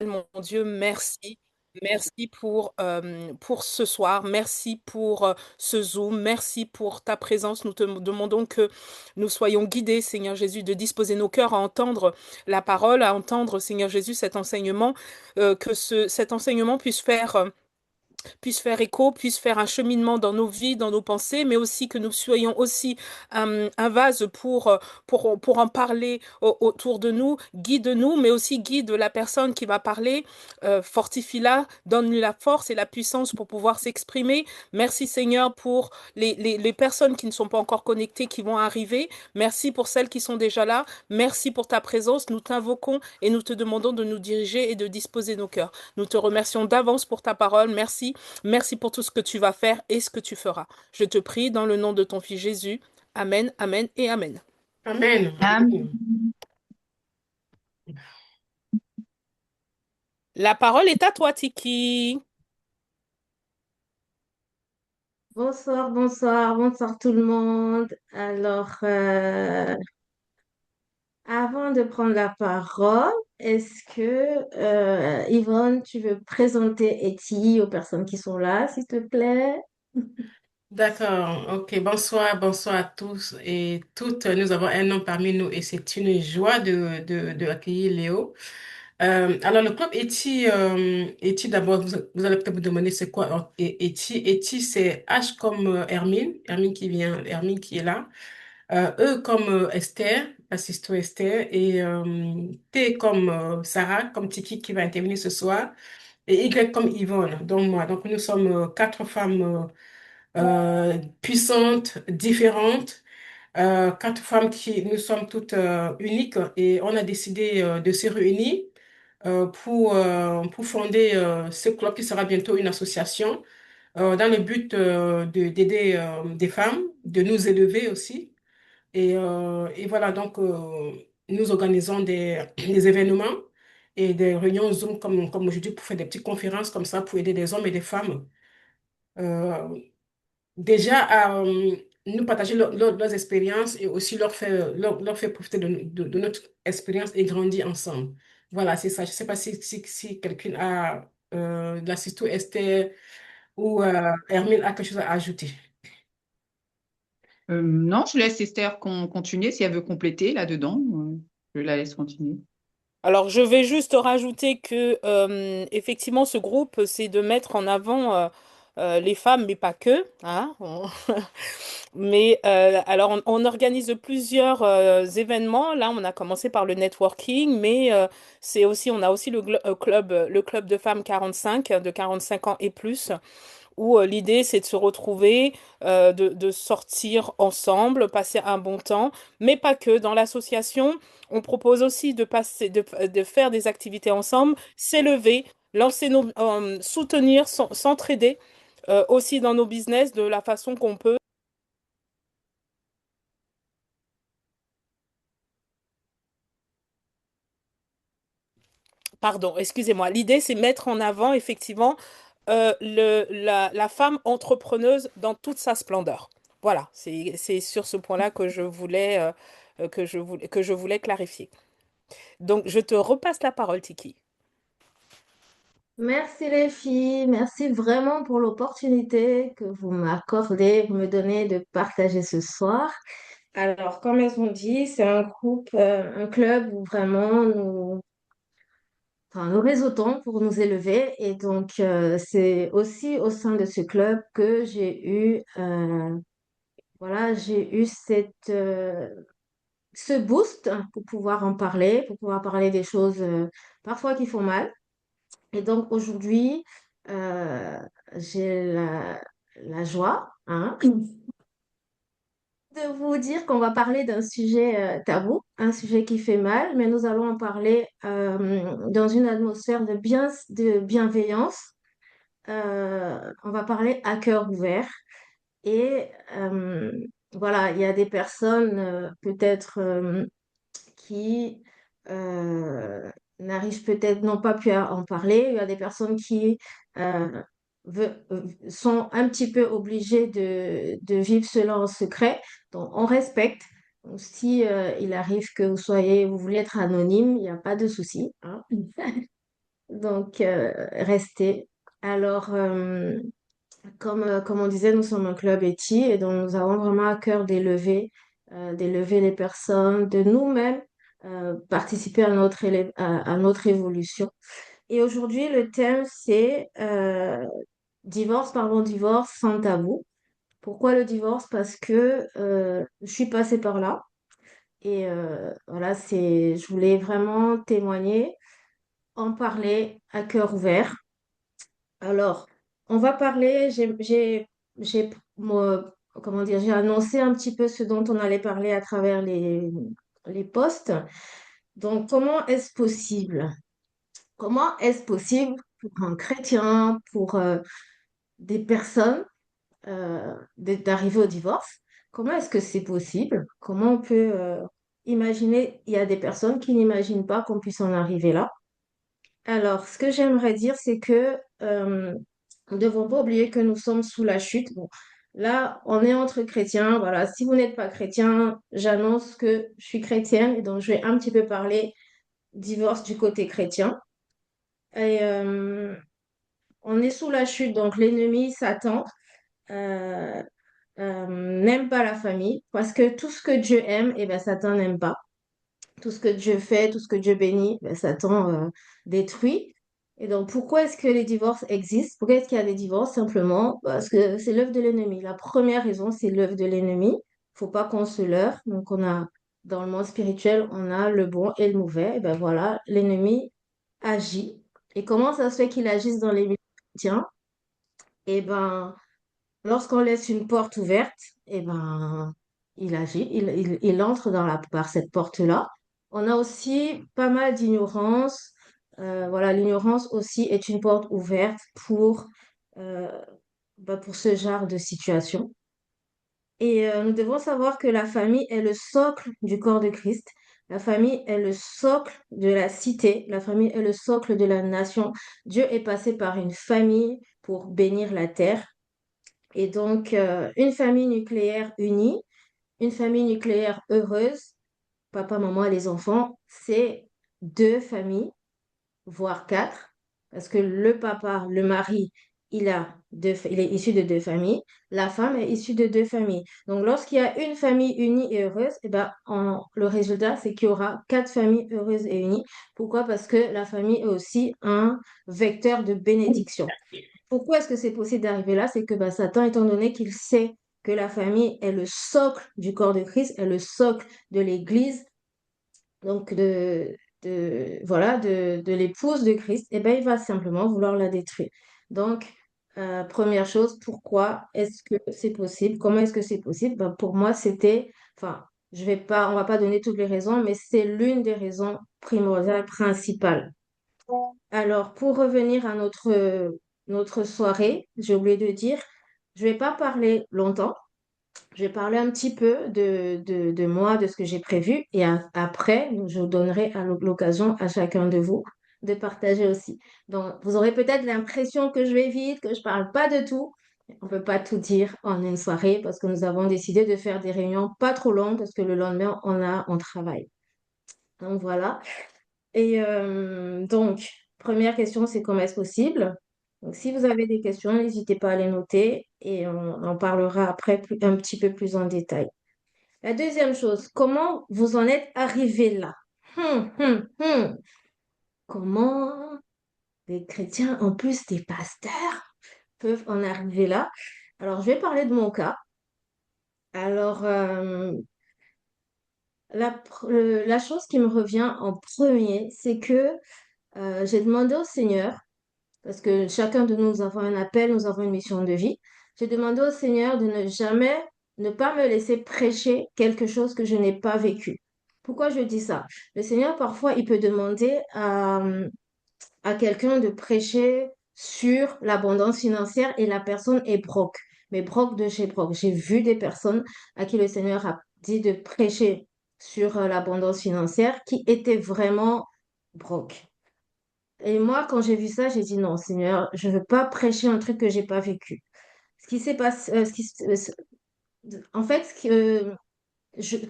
mon Dieu, merci. Merci pour ce soir. Merci pour ce Zoom. Merci pour ta présence. Nous te demandons que nous soyons guidés, Seigneur Jésus, de disposer nos cœurs à entendre la parole, à entendre, Seigneur Jésus, cet enseignement, que cet enseignement puisse faire écho, puisse faire un cheminement dans nos vies, dans nos pensées, mais aussi que nous soyons aussi un vase pour en parler autour de nous. Guide-nous, mais aussi guide la personne qui va parler. Fortifie-la, donne-lui la force et la puissance pour pouvoir s'exprimer. Merci Seigneur pour les personnes qui ne sont pas encore connectées, qui vont arriver. Merci pour celles qui sont déjà là. Merci pour ta présence. Nous t'invoquons et nous te demandons de nous diriger et de disposer nos cœurs. Nous te remercions d'avance pour ta parole. Merci. Merci pour tout ce que tu vas faire et ce que tu feras. Je te prie dans le nom de ton Fils Jésus. Amen, amen et amen. Amen. Amen. La parole est à toi, Tiki. Bonsoir, bonsoir, bonsoir tout le monde. Alors, avant de prendre la parole, est-ce que Yvonne, tu veux présenter Eti aux personnes qui sont là, s'il te plaît? D'accord. Ok. Bonsoir, bonsoir à tous et toutes. Nous avons un homme parmi nous et c'est une joie de accueillir Léo. Alors, le club Eti d'abord, vous allez peut-être vous demander c'est quoi Eti. Eti, c'est H comme Hermine, Hermine qui est là. E comme Esther, assistant Esther, et T comme Sarah, comme Tiki qui va intervenir ce soir, et Y comme Yvonne, donc moi. Donc nous sommes quatre femmes puissantes, différentes, quatre femmes qui nous sommes toutes uniques, et on a décidé de se réunir pour fonder ce club qui sera bientôt une association dans le but d'aider des femmes, de nous élever aussi. Et voilà, donc nous organisons des événements et des réunions Zoom comme aujourd'hui pour faire des petites conférences comme ça pour aider des hommes et des femmes. Euh, déjà à nous partager leurs expériences et aussi leur faire profiter de notre expérience et grandir ensemble. Voilà, c'est ça. Je ne sais pas si quelqu'un a, l'assistant Esther ou Hermine a quelque chose à ajouter. Non, je laisse Esther continuer si elle veut compléter là-dedans. Je la laisse continuer. Alors, je vais juste rajouter que, effectivement, ce groupe, c'est de mettre en avant les femmes, mais pas que, hein. Mais alors, on organise plusieurs événements. Là, on a commencé par le networking, mais c'est aussi, on a aussi le club de femmes 45, de 45 ans et plus, où l'idée c'est de se retrouver, de sortir ensemble, passer un bon temps, mais pas que. Dans l'association, on propose aussi de faire des activités ensemble, s'élever, soutenir, s'entraider aussi dans nos business de la façon qu'on peut. Pardon, excusez-moi. L'idée c'est mettre en avant effectivement la femme entrepreneuse dans toute sa splendeur. Voilà, c'est sur ce point-là que je voulais, que je voulais clarifier. Donc, je te repasse la parole, Tiki. Merci les filles, merci vraiment pour l'opportunité que vous m'accordez, vous me donnez de partager ce soir. Alors, comme elles ont dit, c'est un groupe, un club où vraiment nous réseautons pour nous élever. Et donc, c'est aussi au sein de ce club que j'ai eu ce boost pour pouvoir en parler, pour pouvoir parler des choses parfois qui font mal. Et donc, aujourd'hui, euh, j'ai la joie, hein, de vous dire qu'on va parler d'un sujet tabou, un sujet qui fait mal, mais nous allons en parler dans une atmosphère de bienveillance. On va parler à cœur ouvert. Et voilà, il y a des personnes peut-être qui euh, n'arrivent peut-être, n'ont pas pu en parler. Il y a des personnes qui euh, sont un petit peu obligées de vivre cela en secret. Donc, on respecte. Donc, si il arrive que vous voulez être anonyme, il n'y a pas de souci, hein. Donc, restez. Alors, comme on disait, nous sommes un club éthique et donc nous avons vraiment à cœur d'élever les personnes, de nous-mêmes participer à notre évolution. Et aujourd'hui, le thème, c'est divorce, parlons divorce sans tabou. Pourquoi le divorce? Parce que je suis passée par là et voilà, je voulais vraiment témoigner, en parler à cœur ouvert. Alors, on va parler, comment dire, j'ai annoncé un petit peu ce dont on allait parler à travers les posts. Donc, comment est-ce possible? Comment est-ce possible pour un chrétien, pour des personnes, d'arriver au divorce? Comment est-ce que c'est possible? Comment on peut imaginer? Il y a des personnes qui n'imaginent pas qu'on puisse en arriver là. Alors, ce que j'aimerais dire, c'est que nous ne devons pas oublier que nous sommes sous la chute. Bon, là, on est entre chrétiens. Voilà, si vous n'êtes pas chrétien, j'annonce que je suis chrétienne et donc je vais un petit peu parler divorce du côté chrétien. Et on est sous la chute, donc l'ennemi, Satan, euh, n'aime pas la famille parce que tout ce que Dieu aime, eh ben, Satan n'aime pas. Tout ce que Dieu fait, tout ce que Dieu bénit, ben, Satan détruit. Et donc, pourquoi est-ce que les divorces existent? Pourquoi est-ce qu'il y a des divorces? Simplement parce que c'est l'œuvre de l'ennemi. La première raison, c'est l'œuvre de l'ennemi. Il ne faut pas qu'on se leurre. Donc, dans le monde spirituel, on a le bon et le mauvais. Et ben voilà, l'ennemi agit. Et comment ça se fait qu'il agisse dans les milieux chrétiens? Et ben, lorsqu'on laisse une porte ouverte, eh ben, il agit, il entre par cette porte-là. On a aussi pas mal d'ignorance. Voilà, l'ignorance aussi est une porte ouverte euh, pour ce genre de situation. Et nous devons savoir que la famille est le socle du corps de Christ. La famille est le socle de la cité. La famille est le socle de la nation. Dieu est passé par une famille pour bénir la terre. Et donc, une famille nucléaire unie, une famille nucléaire heureuse, papa, maman et les enfants, c'est deux familles, voire quatre, parce que le papa, le mari, il est issu de deux familles, la femme est issue de deux familles. Donc, lorsqu'il y a une famille unie et heureuse, eh ben, le résultat, c'est qu'il y aura quatre familles heureuses et unies. Pourquoi? Parce que la famille est aussi un vecteur de bénédiction. Pourquoi est-ce que c'est possible d'arriver là? C'est que bah, Satan, étant donné qu'il sait que la famille est le socle du corps de Christ, est le socle de l'Église, donc voilà, de l'épouse de Christ, eh ben, il va simplement vouloir la détruire. Donc, première chose, pourquoi est-ce que c'est possible? Comment est-ce que c'est possible? Ben, pour moi, enfin, on va pas donner toutes les raisons, mais c'est l'une des raisons primordiales, principales. Alors, pour revenir à notre soirée, j'ai oublié de dire, je vais pas parler longtemps. Je vais parler un petit peu de moi, de ce que j'ai prévu. Et après, je donnerai l'occasion à chacun de vous de partager aussi. Donc, vous aurez peut-être l'impression que je vais vite, que je parle pas de tout. On peut pas tout dire en une soirée parce que nous avons décidé de faire des réunions pas trop longues parce que le lendemain, on travaille. Donc, voilà. Et donc, première question, c'est comment est-ce possible? Donc, si vous avez des questions, n'hésitez pas à les noter et on en parlera après un petit peu plus en détail. La deuxième chose, comment vous en êtes arrivé là? Hum. Comment des chrétiens, en plus des pasteurs, peuvent en arriver là? Alors, je vais parler de mon cas. Alors, la chose qui me revient en premier, c'est que j'ai demandé au Seigneur. Parce que chacun de nous, nous avons un appel, nous avons une mission de vie. J'ai demandé au Seigneur de ne pas me laisser prêcher quelque chose que je n'ai pas vécu. Pourquoi je dis ça? Le Seigneur, parfois, il peut demander à quelqu'un de prêcher sur l'abondance financière et la personne est broke. Mais broke de chez broke. J'ai vu des personnes à qui le Seigneur a dit de prêcher sur l'abondance financière qui étaient vraiment broke. Et moi, quand j'ai vu ça, j'ai dit non, Seigneur, je ne veux pas prêcher un truc que j'ai pas vécu. Ce qui s'est passé, en fait,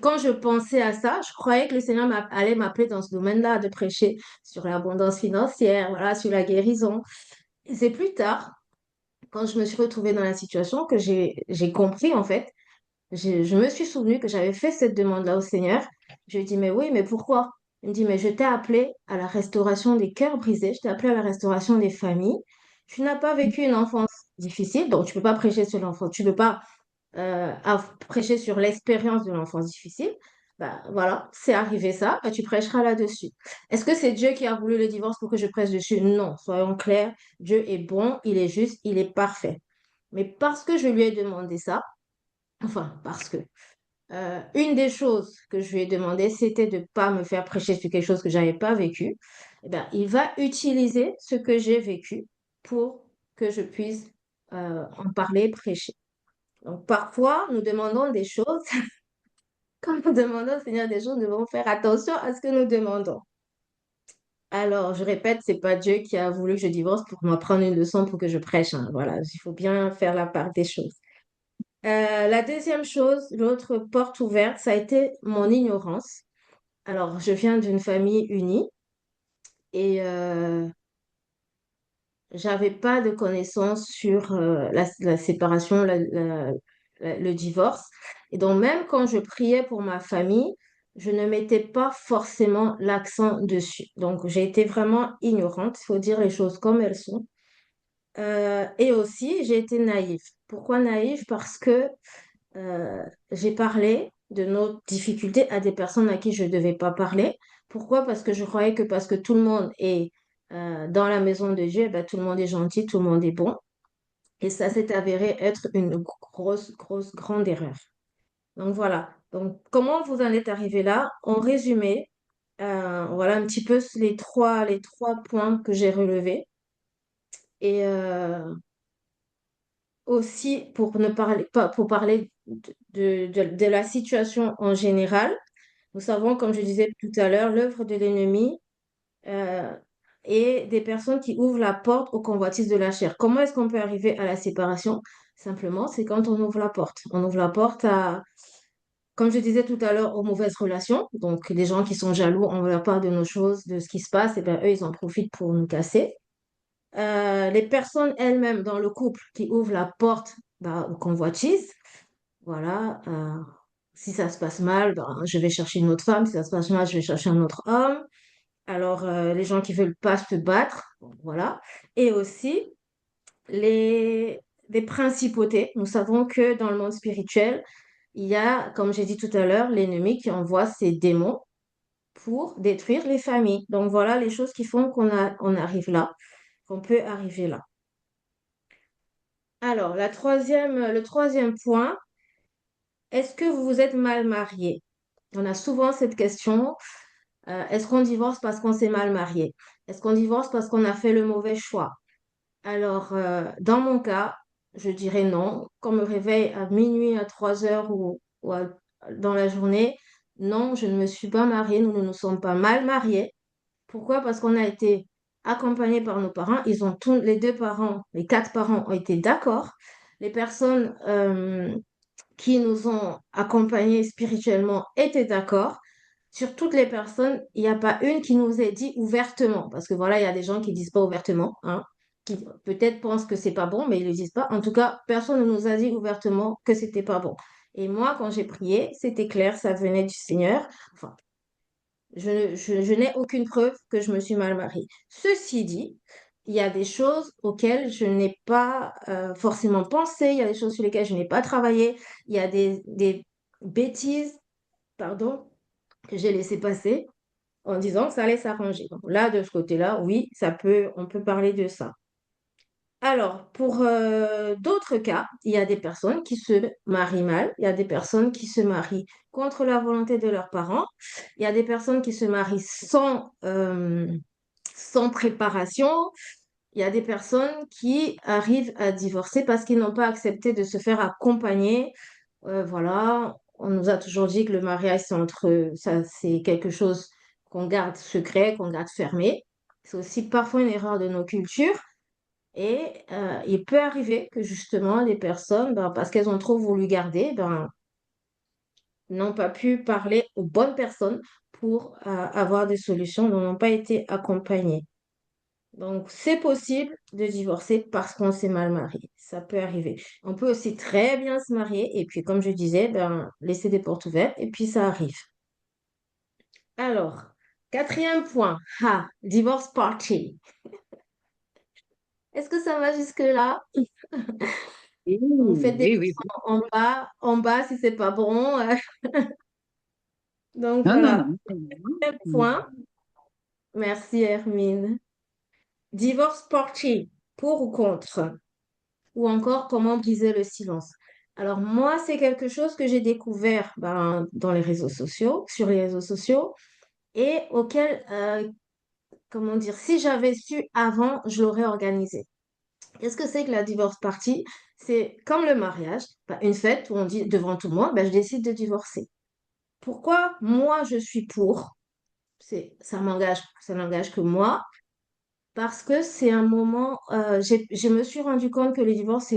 quand je pensais à ça, je croyais que le Seigneur allait m'appeler dans ce domaine-là, de prêcher sur l'abondance financière, voilà, sur la guérison. Et c'est plus tard, quand je me suis retrouvée dans la situation, que j'ai compris, en fait, je me suis souvenue que j'avais fait cette demande-là au Seigneur. Je lui ai dit, mais oui, mais pourquoi? Il me dit, mais je t'ai appelé à la restauration des cœurs brisés, je t'ai appelé à la restauration des familles. Tu n'as pas vécu une enfance difficile, donc tu peux pas prêcher sur l'enfance, tu peux pas prêcher sur l'expérience de l'enfance difficile. Bah, voilà, c'est arrivé ça, bah, tu prêcheras là-dessus. Est-ce que c'est Dieu qui a voulu le divorce pour que je prêche dessus? Non, soyons clairs, Dieu est bon, il est juste, il est parfait. Mais parce que je lui ai demandé ça, enfin, parce que une des choses que je lui ai demandé, c'était de ne pas me faire prêcher sur quelque chose que je n'avais pas vécu. Eh ben, il va utiliser ce que j'ai vécu pour que je puisse en parler, prêcher. Donc, parfois, nous demandons des choses. Quand nous demandons au Seigneur des choses, nous devons faire attention à ce que nous demandons. Alors, je répète, c'est pas Dieu qui a voulu que je divorce pour m'apprendre une leçon pour que je prêche, hein. Voilà, il faut bien faire la part des choses. La deuxième chose, l'autre porte ouverte, ça a été mon ignorance. Alors, je viens d'une famille unie et j'avais pas de connaissances sur la séparation, le divorce. Et donc, même quand je priais pour ma famille, je ne mettais pas forcément l'accent dessus. Donc, j'ai été vraiment ignorante, il faut dire les choses comme elles sont. Et aussi, j'ai été naïve. Pourquoi naïve? Parce que j'ai parlé de nos difficultés à des personnes à qui je ne devais pas parler. Pourquoi? Parce que je croyais que parce que tout le monde est dans la maison de Dieu, eh ben, tout le monde est gentil, tout le monde est bon. Et ça s'est avéré être une grosse, grosse, grande erreur. Donc voilà. Donc comment vous en êtes arrivé là? En résumé, voilà un petit peu les trois points que j'ai relevés. Et aussi pour ne parler pas pour parler de la situation en général. Nous savons, comme je disais tout à l'heure, l'œuvre de l'ennemi euh, et des personnes qui ouvrent la porte aux convoitises de la chair. Comment est-ce qu'on peut arriver à la séparation? Simplement, c'est quand on ouvre la porte. On ouvre la porte à, comme je disais tout à l'heure, aux mauvaises relations. Donc, les gens qui sont jaloux, on leur parle de nos choses, de ce qui se passe, et bien eux, ils en profitent pour nous casser. Les personnes elles-mêmes dans le couple qui ouvrent la porte bah, aux convoitises. Voilà, si ça se passe mal, ben, je vais chercher une autre femme. Si ça se passe mal, je vais chercher un autre homme. Alors, les gens qui veulent pas se battre, bon, voilà. Et aussi, les, les principautés. Nous savons que dans le monde spirituel, il y a, comme j'ai dit tout à l'heure, l'ennemi qui envoie ses démons pour détruire les familles. Donc, voilà les choses qui font on arrive là, qu'on peut arriver là. Alors, le troisième point, est-ce que vous vous êtes mal marié? On a souvent cette question. Est-ce qu'on divorce parce qu'on s'est mal marié? Est-ce qu'on divorce parce qu'on a fait le mauvais choix? Alors, dans mon cas, je dirais non. Qu'on me réveille à minuit, à 3 heures dans la journée, non, je ne me suis pas mariée. Nous ne nous sommes pas mal mariés. Pourquoi? Parce qu'on a été accompagnés par nos parents. Les deux parents, les quatre parents ont été d'accord. Les personnes qui nous ont accompagnés spirituellement étaient d'accord. Sur toutes les personnes, il n'y a pas une qui nous ait dit ouvertement, parce que voilà, il y a des gens qui disent pas ouvertement, hein, qui peut-être pensent que c'est pas bon, mais ils le disent pas. En tout cas, personne ne nous a dit ouvertement que c'était pas bon. Et moi, quand j'ai prié, c'était clair, ça venait du Seigneur. Enfin, je n'ai aucune preuve que je me suis mal mariée. Ceci dit, il y a des choses auxquelles je n'ai pas forcément pensé, il y a des choses sur lesquelles je n'ai pas travaillé, il y a des bêtises, pardon, que j'ai laissé passer en disant que ça allait s'arranger. Donc là, de ce côté-là, oui, on peut parler de ça. Alors, pour d'autres cas, il y a des personnes qui se marient mal, il y a des personnes qui se marient contre la volonté de leurs parents, il y a des personnes qui se marient sans préparation, il y a des personnes qui arrivent à divorcer parce qu'ils n'ont pas accepté de se faire accompagner. Voilà, on nous a toujours dit que le mariage, c'est quelque chose qu'on garde secret, qu'on garde fermé. C'est aussi parfois une erreur de nos cultures. Et il peut arriver que justement les personnes, ben, parce qu'elles ont trop voulu garder, ben, n'ont pas pu parler aux bonnes personnes pour avoir des solutions, n'ont pas été accompagnés. Donc, c'est possible de divorcer parce qu'on s'est mal marié. Ça peut arriver. On peut aussi très bien se marier et puis, comme je disais, ben, laisser des portes ouvertes et puis ça arrive. Alors, quatrième point. Ah, divorce party. Est-ce que ça va jusque-là? Oui, Vous faites des oui, pouces oui, oui. en bas si c'est pas bon. Donc Non, non, voilà. non. C'est bon. Quatrième point. Merci Hermine. Divorce party. Pour ou contre? Ou encore comment briser le silence. Alors moi, c'est quelque chose que j'ai découvert ben, dans les réseaux sociaux, sur les réseaux sociaux, et auquel, comment dire, si j'avais su avant, je l'aurais organisé. Qu'est-ce que c'est que la divorce party? C'est comme le mariage, ben, une fête où on dit devant tout le monde, ben, je décide de divorcer. Pourquoi moi je suis pour? Ça n'engage que moi. Parce que c'est un moment, je me suis rendu compte que le divorce, c'est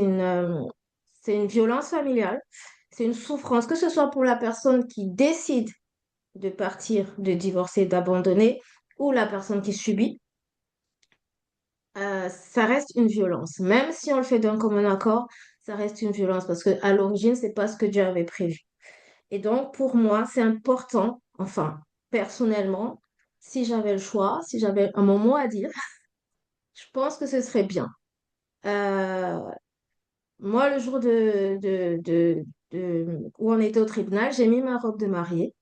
une violence familiale, c'est une souffrance, que ce soit pour la personne qui décide de partir, de divorcer, d'abandonner, ou la personne qui subit, ça reste une violence. Même si on le fait d'un commun accord, ça reste une violence parce que à l'origine, c'est pas ce que Dieu avait prévu. Et donc, pour moi, c'est important, enfin, personnellement, si j'avais le choix, si j'avais un mot à dire, je pense que ce serait bien. Euh, Moi, le jour où on était au tribunal, j'ai mis ma robe de mariée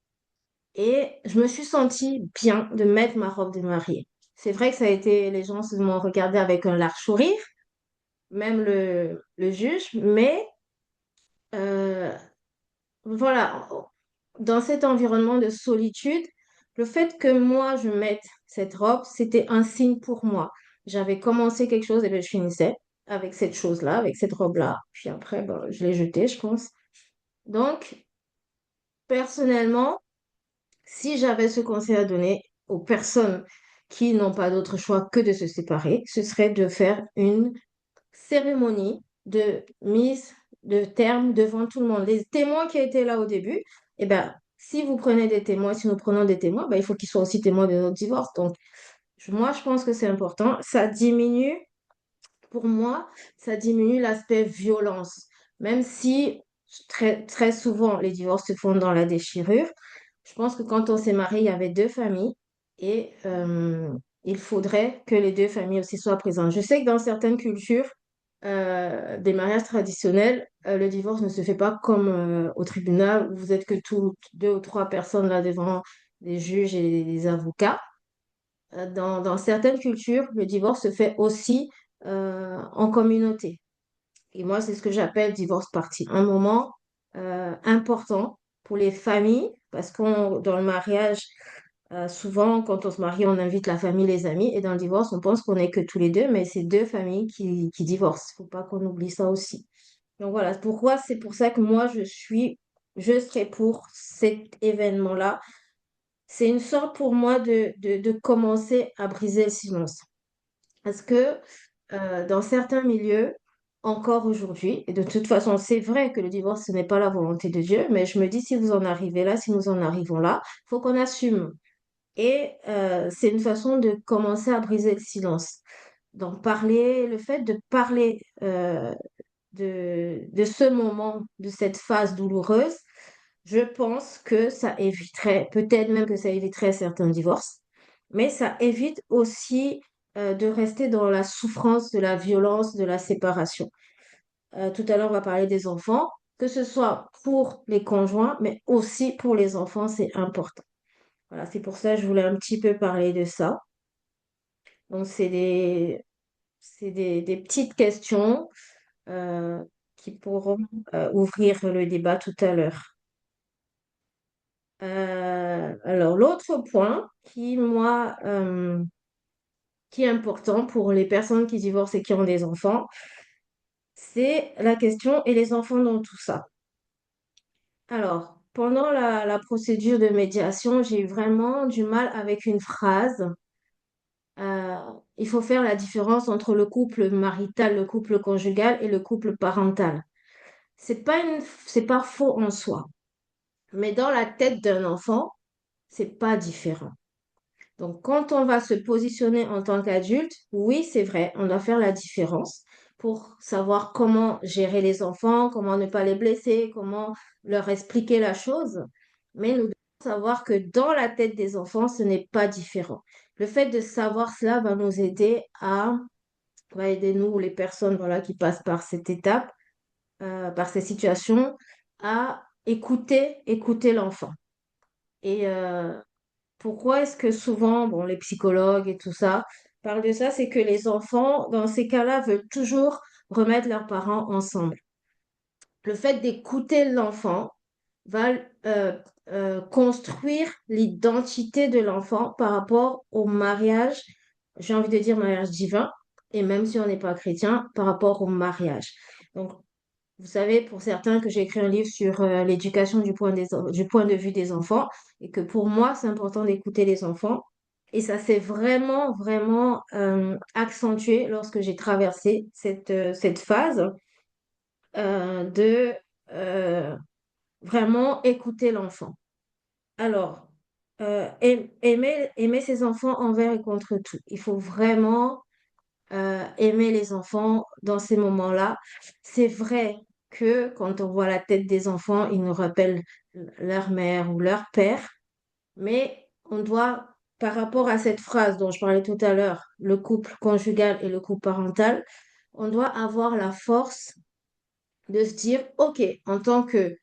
et je me suis sentie bien de mettre ma robe de mariée. C'est vrai que ça a été, les gens se m'ont regardé avec un large sourire, même le juge, mais euh, voilà, dans cet environnement de solitude, le fait que moi je mette cette robe, c'était un signe pour moi. J'avais commencé quelque chose et bien je finissais avec cette chose-là, avec cette robe-là. Puis après, ben, je l'ai jetée, je pense. Donc, personnellement, si j'avais ce conseil à donner aux personnes qui n'ont pas d'autre choix que de se séparer, ce serait de faire une cérémonie de mise de terme devant tout le monde. Les témoins qui étaient là au début, eh ben, si vous prenez des témoins, si nous prenons des témoins, ben, il faut qu'ils soient aussi témoins de notre divorce. Donc, moi, je pense que c'est important. Ça diminue pour moi, ça diminue l'aspect violence. Même si très souvent les divorces se font dans la déchirure, je pense que quand on s'est marié, il y avait deux familles et il faudrait que les deux familles aussi soient présentes. Je sais que dans certaines cultures, des mariages traditionnels, le divorce ne se fait pas comme au tribunal où vous êtes que toutes deux ou trois personnes là devant des juges et des avocats. Dans certaines cultures, le divorce se fait aussi en communauté. Et moi, c'est ce que j'appelle divorce party. Un moment important pour les familles, parce que dans le mariage, souvent, quand on se marie, on invite la famille, les amis, et dans le divorce, on pense qu'on n'est que tous les deux, mais c'est deux familles qui divorcent. Il ne faut pas qu'on oublie ça aussi. Donc voilà, pourquoi c'est pour ça que moi, je serai pour cet événement-là. C'est une sorte pour moi de commencer à briser le silence. Parce que dans certains milieux, encore aujourd'hui, et de toute façon, c'est vrai que le divorce, ce n'est pas la volonté de Dieu, mais je me dis, si vous en arrivez là, si nous en arrivons là, il faut qu'on assume. Et c'est une façon de commencer à briser le silence. Donc, parler, le fait de parler de ce moment, de cette phase douloureuse, je pense que ça éviterait, peut-être même que ça éviterait certains divorces, mais ça évite aussi de rester dans la souffrance, de la violence, de la séparation. Tout à l'heure, on va parler des enfants, que ce soit pour les conjoints, mais aussi pour les enfants, c'est important. Voilà, c'est pour ça que je voulais un petit peu parler de ça. Donc, des petites questions euh, qui pourront ouvrir le débat tout à l'heure. Alors, l'autre point qui est important pour les personnes qui divorcent et qui ont des enfants, c'est la question, et les enfants dans tout ça? Alors, pendant la procédure de médiation, j'ai eu vraiment du mal avec une phrase. Euh, il faut faire la différence entre le couple marital, le couple conjugal et le couple parental. C'est pas faux en soi. Mais dans la tête d'un enfant, c'est pas différent. Donc, quand on va se positionner en tant qu'adulte, oui, c'est vrai, on doit faire la différence pour savoir comment gérer les enfants, comment ne pas les blesser, comment leur expliquer la chose. Mais nous devons savoir que dans la tête des enfants, ce n'est pas différent. Le fait de savoir cela va aider nous, les personnes, voilà, qui passent par cette étape, par ces situations, à écouter l'enfant. Et pourquoi est-ce que souvent, bon, les psychologues et tout ça parlent de ça, c'est que les enfants, dans ces cas-là, veulent toujours remettre leurs parents ensemble. Le fait d'écouter l'enfant va euh, construire l'identité de l'enfant par rapport au mariage, j'ai envie de dire mariage divin, et même si on n'est pas chrétien, par rapport au mariage. Donc, vous savez, pour certains, que j'ai écrit un livre sur l'éducation du point de vue des enfants et que pour moi, c'est important d'écouter les enfants. Et ça s'est vraiment, vraiment accentué lorsque j'ai traversé cette phase de euh, vraiment écouter l'enfant. Alors, aimer ses enfants envers et contre tout. Il faut vraiment aimer les enfants dans ces moments-là. C'est vrai que quand on voit la tête des enfants, ils nous rappellent leur mère ou leur père, mais on doit, par rapport à cette phrase dont je parlais tout à l'heure, le couple conjugal et le couple parental, on doit avoir la force de se dire, OK, en tant que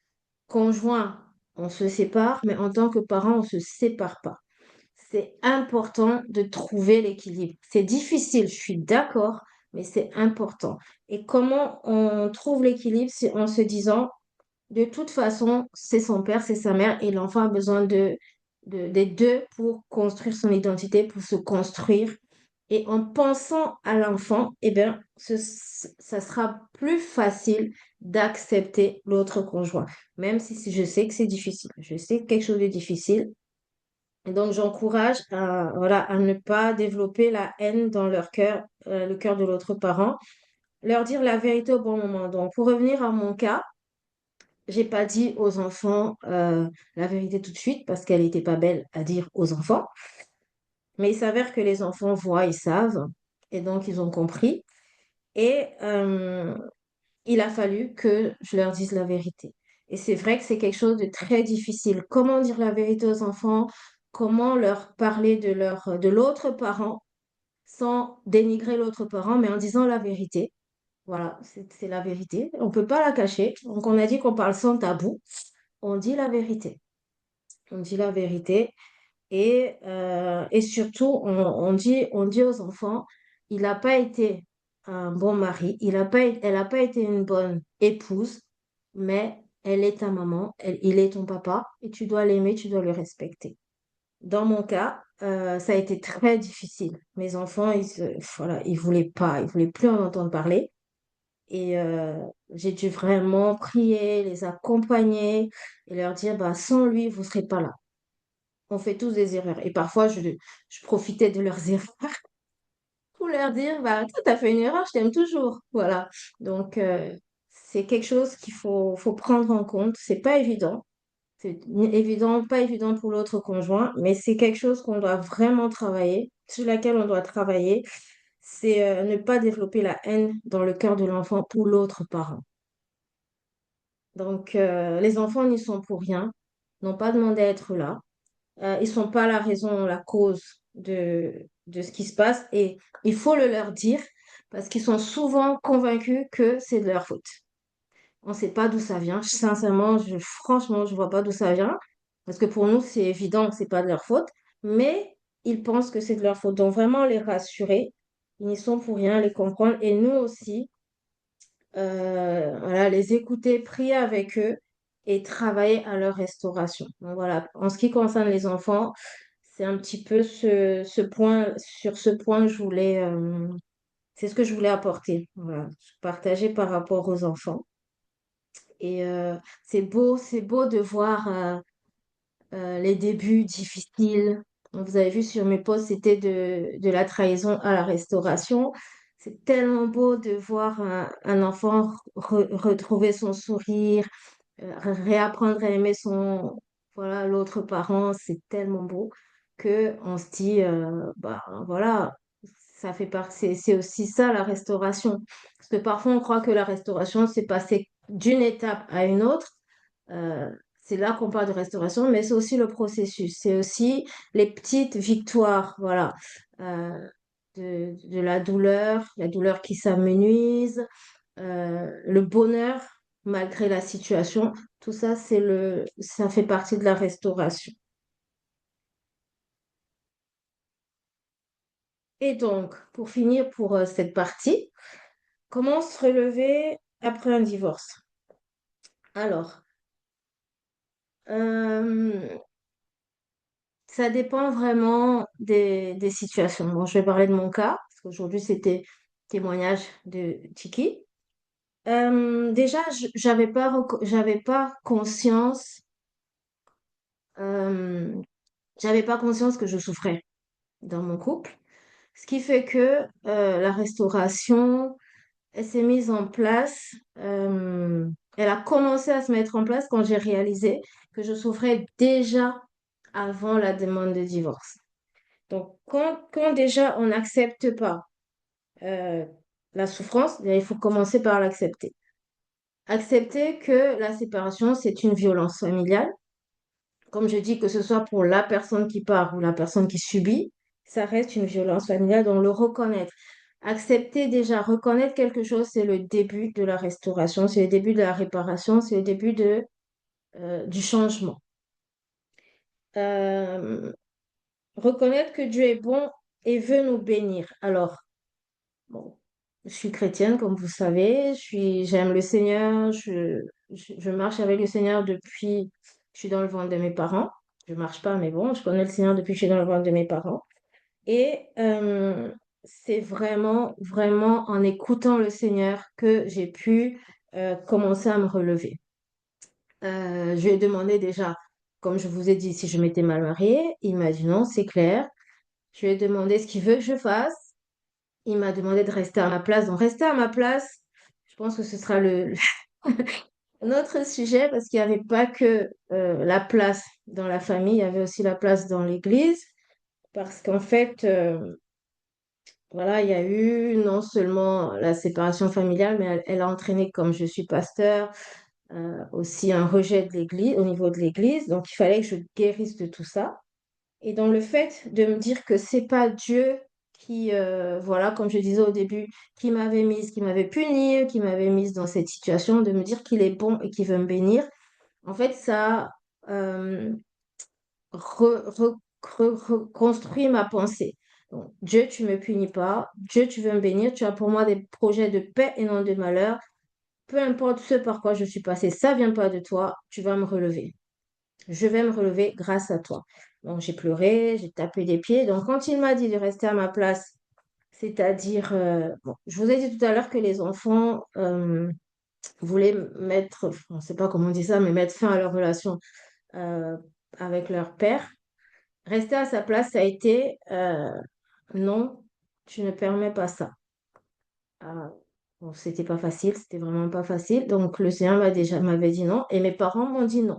conjoint, on se sépare, mais en tant que parent, on ne se sépare pas. C'est important de trouver l'équilibre. C'est difficile, je suis d'accord, mais c'est important. Et comment on trouve l'équilibre? C'est en se disant, de toute façon, c'est son père, c'est sa mère, et l'enfant a besoin des deux pour construire son identité, pour se construire. Et en pensant à l'enfant, eh bien, ça sera plus facile d'accepter l'autre conjoint. Même si je sais que c'est difficile. Je sais que quelque chose de difficile, et donc, j'encourage voilà, à ne pas développer la haine dans leur cœur, le cœur de l'autre parent, leur dire la vérité au bon moment. Donc, pour revenir à mon cas, j'ai pas dit aux enfants la vérité tout de suite parce qu'elle n'était pas belle à dire aux enfants. Mais il s'avère que les enfants voient, ils savent, et donc ils ont compris. Et il a fallu que je leur dise la vérité. Et c'est vrai que c'est quelque chose de très difficile. Comment dire la vérité aux enfants? Comment leur parler de l'autre parent sans dénigrer l'autre parent, mais en disant la vérité. Voilà, c'est la vérité. On ne peut pas la cacher. Donc, on a dit qu'on parle sans tabou. On dit la vérité. On dit la vérité. Et surtout, on dit aux enfants, il n'a pas été un bon mari, elle n'a pas été une bonne épouse, mais elle est ta maman, il est ton papa, et tu dois l'aimer, tu dois le respecter. Dans mon cas, ça a été très difficile. Mes enfants, voilà, ils voulaient plus en entendre parler. Et j'ai dû vraiment prier, les accompagner et leur dire, bah, sans lui, vous ne serez pas là. On fait tous des erreurs. Et parfois, je profitais de leurs erreurs pour leur dire, bah, toi, t'as fait une erreur, je t'aime toujours. Voilà. Donc, c'est quelque chose faut prendre en compte. C'est pas évident. C'est évident, pas évident pour l'autre conjoint, mais c'est quelque chose qu'on doit vraiment travailler, sur laquelle on doit travailler. C'est ne pas développer la haine dans le cœur de l'enfant pour l'autre parent. Donc, les enfants n'y sont pour rien, n'ont pas demandé à être là. Ils sont pas la raison, la cause de ce qui se passe et il faut le leur dire parce qu'ils sont souvent convaincus que c'est de leur faute. On ne sait pas d'où ça vient. Sincèrement, franchement, je vois pas d'où ça vient parce que pour nous, c'est évident que c'est pas de leur faute, mais ils pensent que c'est de leur faute. Donc vraiment les rassurer, ils n'y sont pour rien, les comprendre et nous aussi, voilà, les écouter, prier avec eux et travailler à leur restauration. Donc voilà, en ce qui concerne les enfants, c'est un petit peu sur ce point que c'est ce que je voulais apporter, voilà, partager par rapport aux enfants. Et c'est beau de voir les débuts difficiles. Donc, vous avez vu sur mes posts, c'était de la trahison à la restauration. C'est tellement beau de voir un enfant retrouver son sourire, réapprendre à aimer voilà, l'autre parent, c'est tellement beau que on se dit, bah voilà, ça fait partie, c'est aussi ça la restauration. Parce que parfois on croit que la restauration, c'est passer d'une étape à une autre. Euh, c'est là qu'on parle de restauration, mais c'est aussi le processus, c'est aussi les petites victoires, voilà, euh, de la douleur qui s'amenuise, le bonheur malgré la situation, tout ça, ça fait partie de la restauration. Et donc, pour finir pour cette partie, comment se relever après un divorce? Alors, euh, ça dépend vraiment des situations. Bon, je vais parler de mon cas, parce qu'aujourd'hui, c'était témoignage de Tiki. Déjà, j'avais pas conscience, euh, j'avais pas conscience que je souffrais dans mon couple. Ce qui fait que la restauration, elle s'est mise en place, elle a commencé à se mettre en place quand j'ai réalisé que je souffrais déjà avant la demande de divorce. Donc, quand déjà on n'accepte pas euh, la souffrance, eh il faut commencer par l'accepter. Accepter que la séparation, c'est une violence familiale. Comme je dis, que ce soit pour la personne qui part ou la personne qui subit, ça reste une violence familiale, donc le reconnaître. Accepter déjà, reconnaître quelque chose, c'est le début de la restauration, c'est le début de la réparation, c'est le début du changement. Euh, Reconnaître que Dieu est bon et veut nous bénir. Alors, bon, je suis chrétienne, comme vous savez, j'aime le Seigneur, je marche avec le Seigneur depuis que je suis dans le ventre de mes parents. Je marche pas, mais bon, je connais le Seigneur depuis que je suis dans le ventre de mes parents. Et c'est vraiment, vraiment en écoutant le Seigneur que j'ai pu commencer à me relever. Je lui ai demandé déjà, comme je vous ai dit, si je m'étais mal mariée. Il m'a dit non, c'est clair. Je lui ai demandé ce qu'il veut que je fasse. Il m'a demandé de rester à ma place. Donc, rester à ma place, je pense que ce sera un autre sujet parce qu'il n'y avait pas que la place dans la famille, il y avait aussi la place dans l'église. Parce qu'en fait, voilà, il y a eu non seulement la séparation familiale, mais elle a entraîné, comme je suis pasteur, aussi un rejet de l'église, au niveau de l'église. Donc, il fallait que je guérisse de tout ça. Et dans le fait de me dire que c'est pas Dieu qui, voilà, comme je disais au début, qui m'avait punie, qui m'avait mise dans cette situation, de me dire qu'il est bon et qu'il veut me bénir, en fait, ça a reconstruit ma pensée. Donc, Dieu, tu me punis pas. Dieu, tu veux me bénir. Tu as pour moi des projets de paix et non de malheur. Peu importe ce par quoi je suis passée, ça vient pas de toi. Tu vas me relever. Je vais me relever grâce à toi. Donc, j'ai pleuré, j'ai tapé des pieds. Donc, quand il m'a dit de rester à ma place, c'est-à-dire, bon, je vous ai dit tout à l'heure que les enfants voulaient mettre, on ne sait pas comment on dit ça, mais mettre fin à leur relation euh, avec leur père. Rester à sa place, ça a été non, tu ne permets pas ça. Bon, c'était pas facile, c'était vraiment pas facile. Donc, le Seigneur m'avait dit non et mes parents m'ont dit non.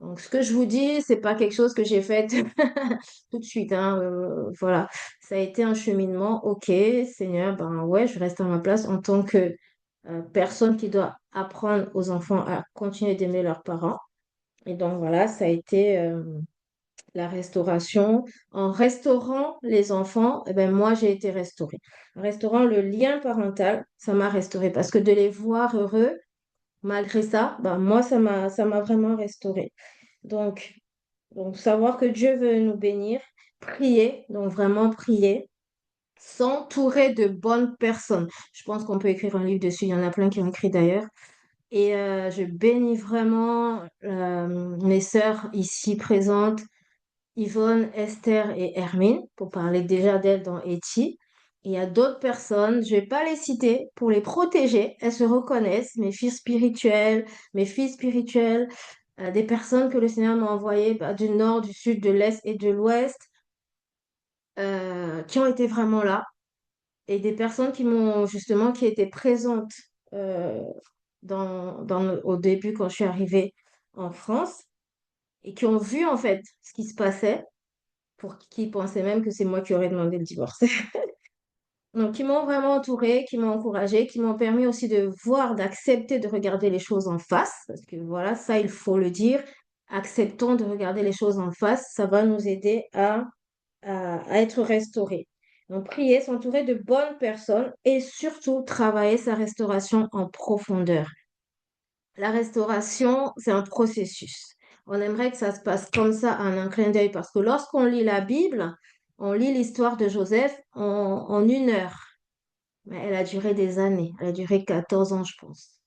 Donc, ce que je vous dis, c'est pas quelque chose que j'ai fait tout de suite, hein, voilà, ça a été un cheminement. Ok, Seigneur, ben ouais, je reste à ma place en tant que personne qui doit apprendre aux enfants à continuer d'aimer leurs parents. Et donc voilà, ça a été la restauration. En restaurant les enfants, eh ben moi j'ai été restaurée. En restaurant le lien parental, ça m'a restaurée parce que de les voir heureux, malgré ça, ben moi ça m'a vraiment restaurée. Donc donc, savoir que Dieu veut nous bénir, prier, donc vraiment prier, s'entourer de bonnes personnes. Je pense qu'on peut écrire un livre dessus, il y en a plein qui ont écrit d'ailleurs. Et je bénis vraiment mes sœurs ici présentes, Yvonne, Esther et Hermine, pour parler déjà d'elles dans Eti. Il y a d'autres personnes, je ne vais pas les citer pour les protéger. Elles se reconnaissent, mes filles spirituelles, mes filles spirituelles, des personnes que le Seigneur m'a envoyées bah, du nord, du sud, de l'est et de l'ouest, qui ont été vraiment là. Et des personnes qui m'ont justement, qui étaient présentes euh, au début quand je suis arrivée en France et qui ont vu en fait ce qui se passait pour qui pensaient même que c'est moi qui aurais demandé le divorce. Donc, qui m'ont vraiment entourée, qui m'ont encouragée, qui m'ont permis aussi de voir, d'accepter de regarder les choses en face, parce que voilà, ça, il faut le dire. Acceptons de regarder les choses en face, ça va nous aider à être restaurés. Donc, prier, s'entourer de bonnes personnes et surtout travailler sa restauration en profondeur. La restauration, c'est un processus. On aimerait que ça se passe comme ça en un clin d'œil parce que lorsqu'on lit la Bible, on lit l'histoire de Joseph en 1 heure. Mais elle a duré des années. Elle a duré 14 ans, je pense.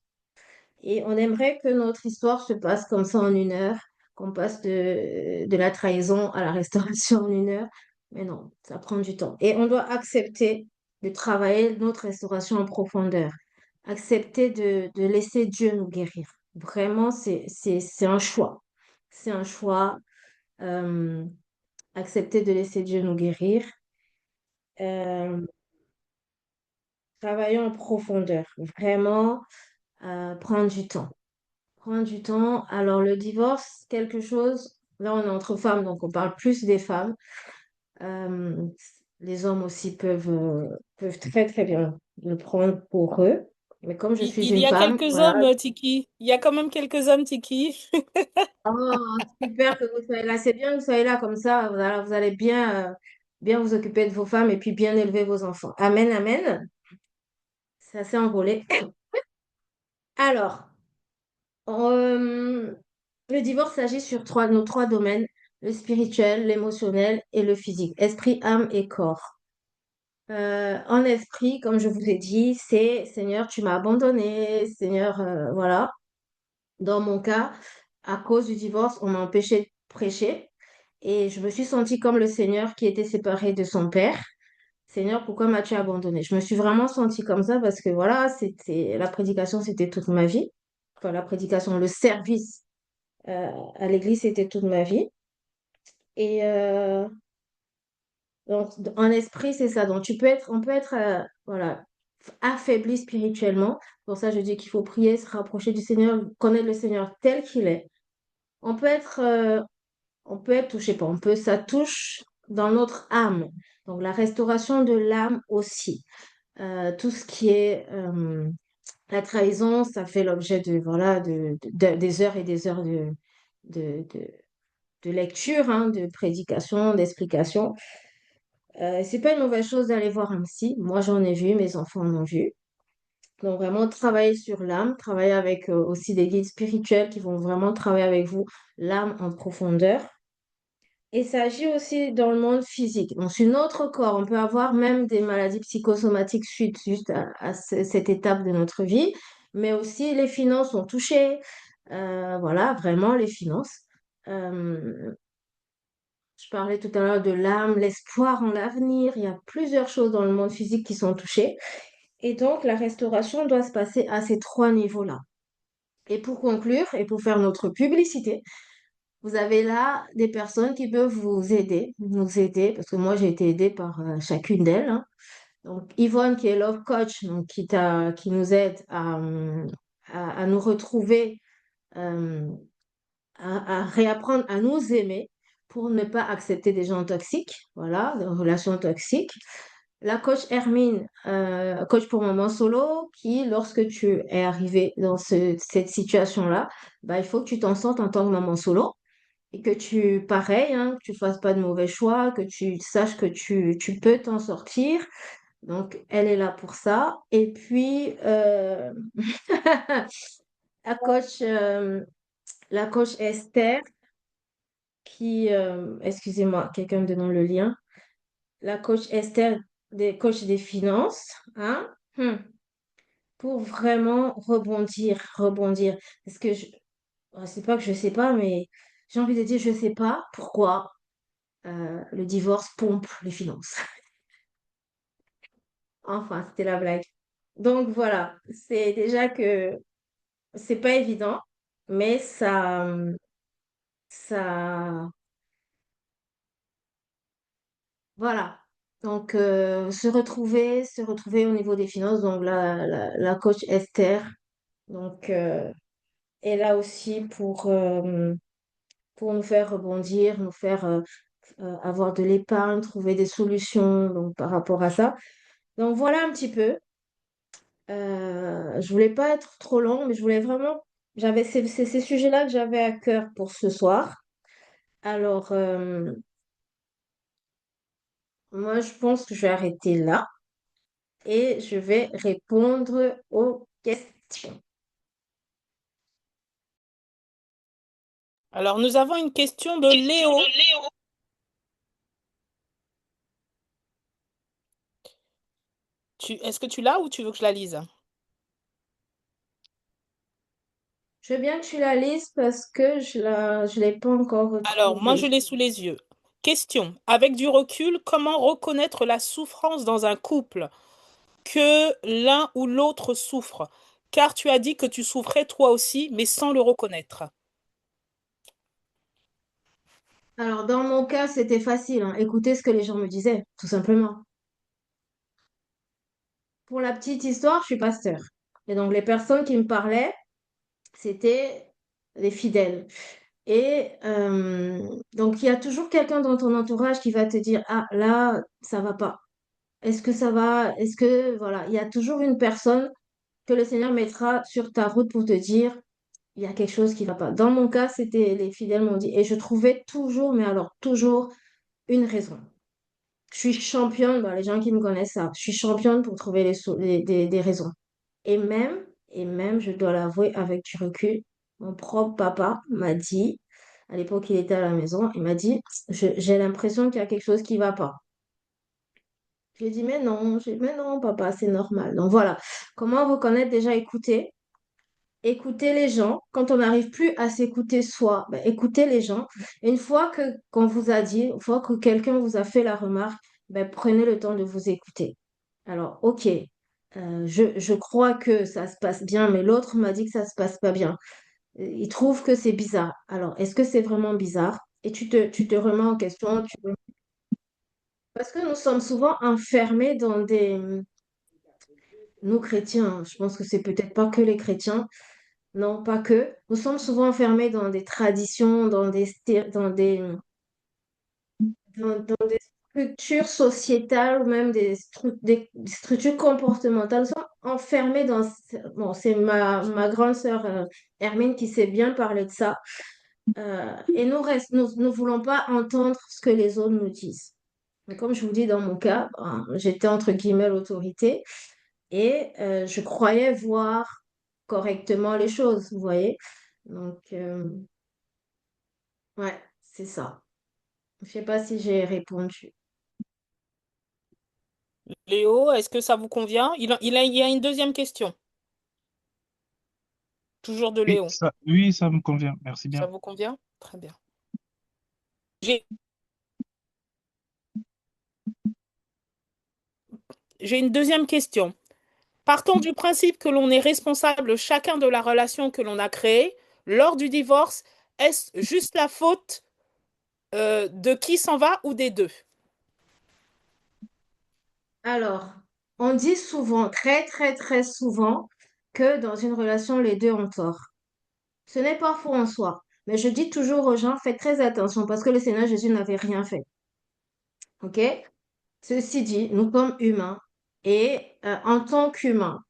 Et on aimerait que notre histoire se passe comme ça en 1 heure, qu'on passe de la trahison à la restauration en 1 heure. Mais non, ça prend du temps. Et on doit accepter de travailler notre restauration en profondeur. Accepter de laisser Dieu nous guérir. Vraiment, c'est un choix. C'est un choix. euh, Accepter de laisser Dieu nous guérir. Euh, Travailler en profondeur. Vraiment, prendre du temps. Prendre du temps. Alors, le divorce, quelque chose, là, on est entre femmes, donc on parle plus des femmes. Euh, les hommes aussi peuvent très, très bien le prendre pour eux. Mais comme je suis Il y une a femme, quelques voilà. hommes, Tiki. Il y a quand même quelques hommes, Tiki. Oh, super que vous soyez là. C'est bien que vous soyez là comme ça. Voilà, vous allez bien vous occuper de vos femmes et puis bien élever vos enfants. Amen, amen. C'est assez envolé. Alors, Euh, le divorce agit sur nos trois domaines, le spirituel, l'émotionnel et le physique, esprit, âme et corps. En esprit, comme je vous ai dit, c'est Seigneur, tu m'as abandonné, Seigneur, voilà. Dans mon cas, à cause du divorce, on m'a empêché de prêcher et je me suis sentie comme le Seigneur qui était séparé de son père. Seigneur, pourquoi m'as-tu abandonné? Je me suis vraiment sentie comme ça parce que voilà, c'était la prédication, c'était toute ma vie. Enfin, la prédication, le service euh, à l'église, c'était toute ma vie. Et donc, en esprit, c'est ça. Donc, on peut être, voilà, affaibli spirituellement. Pour ça, je dis qu'il faut prier, se rapprocher du Seigneur, connaître le Seigneur tel qu'il est. On peut être, euh, on peut être touché par, ça touche dans notre âme. Donc, la restauration de l'âme aussi. Tout ce qui est la trahison, ça fait l'objet de, voilà, des heures et des heures de, de, de lecture, hein, de prédication, d'explication. C'est pas une mauvaise chose d'aller voir un psy. Moi, j'en ai vu, mes enfants en ont vu. Donc, vraiment, travailler sur l'âme, travailler avec aussi des guides spirituels qui vont vraiment travailler avec vous l'âme en profondeur. Et ça agit aussi dans le monde physique. Donc, sur notre corps, on peut avoir même des maladies psychosomatiques suite juste à cette étape de notre vie, mais aussi les finances sont touchées. Voilà, vraiment les finances. Euh, Je parlais tout à l'heure de l'âme, l'espoir en l'avenir. Il y a plusieurs choses dans le monde physique qui sont touchées. Et donc, la restauration doit se passer à ces trois niveaux-là. Et pour conclure, et pour faire notre publicité, vous avez là des personnes qui peuvent vous aider, nous aider, parce que moi, j'ai été aidée par chacune d'elles, hein. Donc, Yvonne, qui est Love Coach, donc qui nous aide à nous retrouver, euh, à réapprendre à nous aimer pour ne pas accepter des gens toxiques, voilà, des relations toxiques. La coach Hermine, coach pour maman solo, qui, lorsque tu es arrivé dans cette situation-là, bah, il faut que tu t'en sortes en tant que maman solo et que pareil, hein, que tu fasses pas de mauvais choix, que tu saches que tu peux t'en sortir. Donc, elle est là pour ça. Et puis, la coach, euh, la coach Esther, excusez-moi, quelqu'un me demande le lien. La coach Esther, des coachs des finances, hein, pour vraiment rebondir. Parce que c'est pas que je sais pas, mais j'ai envie de dire, je sais pas pourquoi le divorce pompe les finances. Enfin, c'était la blague. Donc voilà, c'est déjà que c'est pas évident, mais ça, voilà. Donc, se retrouver au niveau des finances. Donc, la coach Esther Donc, est là aussi pour nous faire rebondir, nous faire avoir de l'épargne, trouver des solutions donc, par rapport à ça. Donc, voilà un petit peu. Je voulais pas être trop long, mais je voulais vraiment. C'est ces sujets-là que j'avais à cœur pour ce soir. Alors, moi, je pense que je vais arrêter là et je vais répondre aux questions. Alors, nous avons une question de Léo. Est-ce que tu l'as ou tu veux que je la lise? Je veux bien que tu la lises parce que je l'ai pas encore Alors, moi, je retrouvée. l'ai sous les yeux. Question. Avec du recul, comment reconnaître la souffrance dans un couple que l'un ou l'autre souffre? Car tu as dit que tu souffrais toi aussi, mais sans le reconnaître. Alors, dans mon cas, c'était facile, hein. Écouter ce que les gens me disaient, tout simplement. Pour la petite histoire, je suis pasteur. Et donc, les personnes qui me parlaient, c'était les fidèles. Et donc, il y a toujours quelqu'un dans ton entourage qui va te dire, ah, là, ça va pas. Est-ce que ça va? Est-ce que, voilà, il y a toujours une personne que le Seigneur mettra sur ta route pour te dire, il y a quelque chose qui va pas. Dans mon cas, c'était les fidèles m'ont dit, et je trouvais toujours, mais alors toujours, une raison. Je suis championne, bah, les gens qui me connaissent savent, je suis championne pour trouver des raisons. Et même, je dois l'avouer avec du recul, mon propre papa m'a dit, à l'époque il était à la maison, il m'a dit, j'ai l'impression qu'il y a quelque chose qui va pas. J'ai dit, mais non, papa, c'est normal. Donc voilà, comment reconnaître déjà écouter? Écouter les gens. Quand on n'arrive plus à s'écouter soi, ben, écoutez les gens. Une fois que qu'on vous a dit, une fois que quelqu'un vous a fait la remarque, ben, prenez le temps de vous écouter. Alors, ok, je crois que ça se passe bien, mais l'autre m'a dit que ça se passe pas bien. Il trouve que c'est bizarre. Alors, est-ce que c'est vraiment bizarre? Et tu te remets en question. Parce que nous sommes souvent enfermés dans nous chrétiens, hein, je pense que c'est peut-être pas que les chrétiens. Non, pas que. Nous sommes souvent enfermés dans des traditions, dans des structures sociétales ou même des structures comportementales. Nous sommes enfermés dans... Bon, c'est ma grande sœur Hermine qui sait bien parler de ça. Et nous ne voulons pas entendre ce que les autres nous disent. Mais comme je vous dis, dans mon cas, ben, j'étais entre guillemets l'autorité et je croyais voir correctement les choses, vous voyez. Donc, ouais, c'est ça. Je sais pas si j'ai répondu. Léo, est-ce que ça vous convient? Il y a une deuxième question, toujours de Léo. Oui, ça me convient. Merci Ça bien. vous convient? Très bien. J'ai j'ai une deuxième question. Partons du principe que l'on est responsable chacun de la relation que l'on a créée. Lors du divorce, est-ce juste la faute de qui s'en va ou des deux? Alors, on dit souvent, très, très, très souvent, que dans une relation, les deux ont tort. Ce n'est pas faux en soi. Mais je dis toujours aux gens, faites très attention parce que le Seigneur Jésus n'avait rien fait. OK? Ceci dit, nous sommes humains et en tant qu'humains,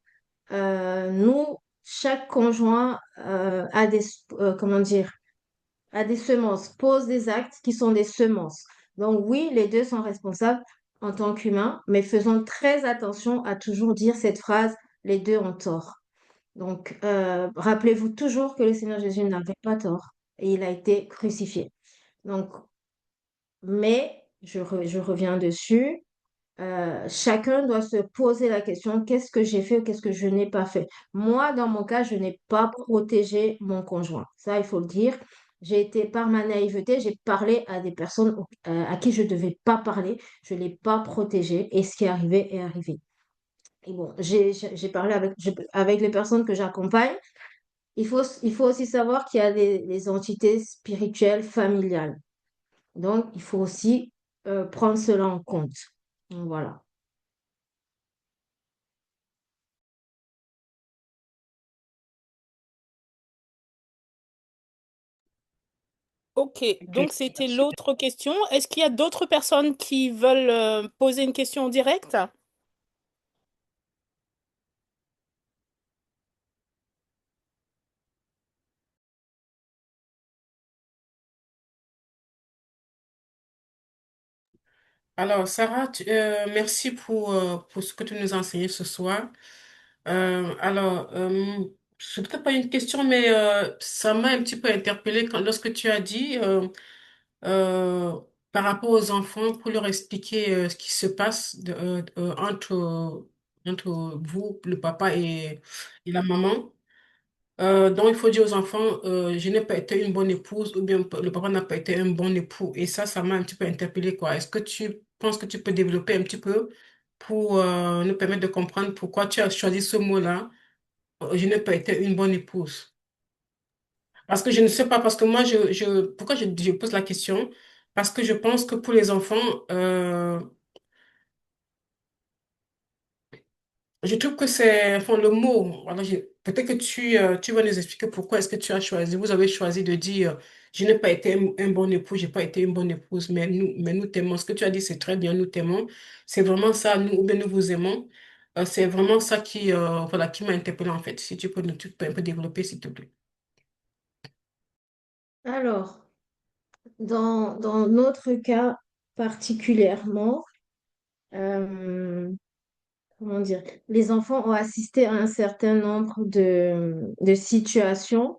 nous, chaque conjoint a comment dire, a des semences, pose des actes qui sont des semences. Donc oui, les deux sont responsables en tant qu'humains, mais faisons très attention à toujours dire cette phrase, les deux ont tort. Donc rappelez-vous toujours que le Seigneur Jésus n'avait pas tort et il a été crucifié. Donc, mais je reviens dessus. Chacun doit se poser la question, qu'est-ce que j'ai fait ou qu'est-ce que je n'ai pas fait? Moi, dans mon cas, je n'ai pas protégé mon conjoint. Ça, il faut le dire. J'ai été, par ma naïveté, j'ai parlé à des personnes à qui je ne devais pas parler. Je ne l'ai pas protégé et ce qui est arrivé est arrivé. Et bon, j'ai parlé avec les personnes que j'accompagne. Il faut aussi savoir qu'il y a les entités spirituelles familiales. Donc, il faut aussi prendre cela en compte. Donc, voilà. Ok, donc Ok. c'était l'autre question. Est-ce qu'il y a d'autres personnes qui veulent poser une question en direct? Alors, Sarah, merci pour ce que tu nous as enseigné ce soir. C'est peut-être pas une question, mais ça m'a un petit peu interpellée lorsque tu as dit euh, par rapport aux enfants pour leur expliquer ce qui se passe entre vous, le papa et la maman. Donc, il faut dire aux enfants, je n'ai pas été une bonne épouse ou bien le papa n'a pas été un bon époux. Et ça m'a un petit peu interpellée, quoi. Est-ce que tu penses que tu peux développer un petit peu pour nous permettre de comprendre pourquoi tu as choisi ce mot-là, je n'ai pas été une bonne épouse? Parce que je ne sais pas, parce que moi, pourquoi je pose la question? Parce que je pense que pour les enfants, je trouve que c'est, enfin, le mot, voilà, peut-être que tu vas nous expliquer pourquoi est-ce que tu as choisi, vous avez choisi de dire, je n'ai pas été un bon époux, j'ai pas été une bonne épouse, mais nous t'aimons. Ce que tu as dit, c'est très bien, nous t'aimons. C'est vraiment ça, nous, ou bien nous vous aimons. C'est vraiment ça voilà, qui m'a interpellée, en fait. Si tu peux un peu développer, s'il te plaît. Alors, dans notre cas particulièrement, euh, comment dire, les enfants ont assisté à un certain nombre de situations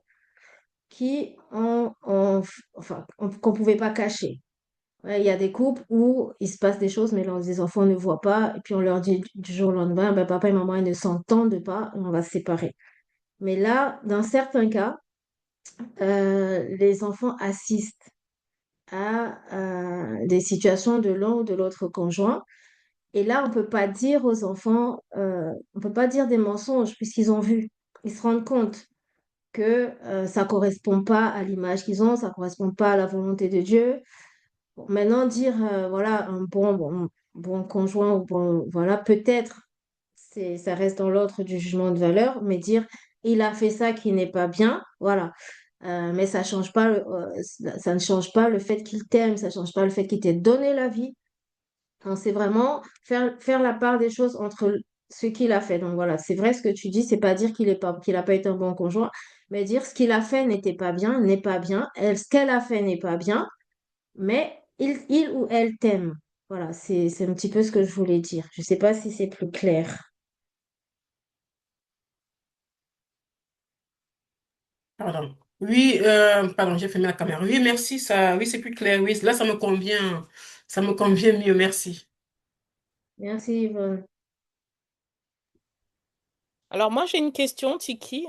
enfin, qu'on ne pouvait pas cacher. Ouais, il y a des couples où il se passe des choses, mais les enfants ne voient pas, et puis on leur dit du jour au lendemain, ben, papa et maman, ils ne s'entendent pas, on va se séparer. Mais là, dans certains cas, les enfants assistent à des situations de l'un ou de l'autre conjoint. Et là, on peut pas dire aux enfants, on peut pas dire des mensonges puisqu'ils ont vu. Ils se rendent compte que ça correspond pas à l'image qu'ils ont, ça correspond pas à la volonté de Dieu. Bon, maintenant, dire, voilà, un bon conjoint ou bon, voilà, peut-être, ça reste dans l'ordre du jugement de valeur, mais dire, il a fait ça qui n'est pas bien, voilà. Mais ça change pas, ça ne change pas le fait qu'il t'aime, ça change pas le fait qu'il t'ait donné la vie. Donc, c'est vraiment faire la part des choses entre ce qu'il a fait. Donc voilà, c'est vrai ce que tu dis, c'est pas dire qu'il a pas été un bon conjoint, mais dire ce qu'il a fait n'était pas bien, n'est pas bien, ce qu'elle a fait n'est pas bien, mais il ou elle t'aime. Voilà, c'est un petit peu ce que je voulais dire. Je sais pas si c'est plus clair. Pardon. Oui, pardon, j'ai fermé la caméra. Oui, merci, oui, c'est plus clair. Oui, là, ça me convient mieux, merci. Merci, Yvonne. Alors moi j'ai une question, Tiki.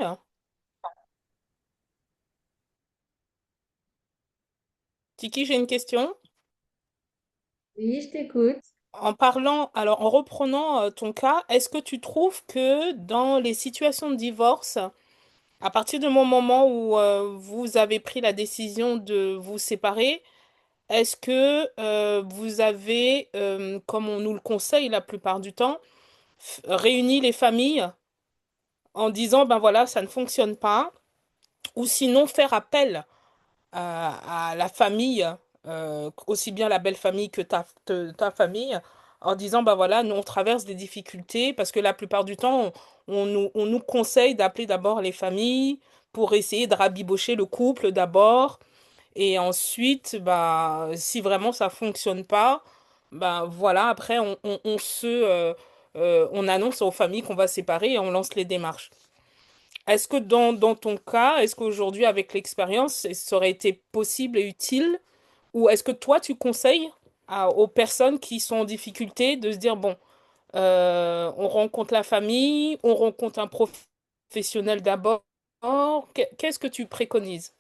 Tiki, j'ai une question. Oui, je t'écoute. En parlant, alors en reprenant ton cas, est-ce que tu trouves que dans les situations de divorce, à partir du moment où vous avez pris la décision de vous séparer, est-ce que vous avez, comme on nous le conseille la plupart du temps, réuni les familles en disant, ben voilà, ça ne fonctionne pas, ou sinon faire appel à la famille, aussi bien la belle famille que ta famille, en disant, bah voilà, nous on traverse des difficultés, parce que la plupart du temps, on nous conseille d'appeler d'abord les familles pour essayer de rabibocher le couple d'abord, et ensuite, bah, si vraiment ça fonctionne pas, bah voilà, après on annonce aux familles qu'on va se séparer et on lance les démarches. Est-ce que dans ton cas, est-ce qu'aujourd'hui, avec l'expérience, ça aurait été possible et utile? Ou est-ce que toi, tu conseilles aux personnes qui sont en difficulté de se dire, bon, on rencontre la famille, on rencontre un professionnel d'abord. Qu'est-ce que tu préconises?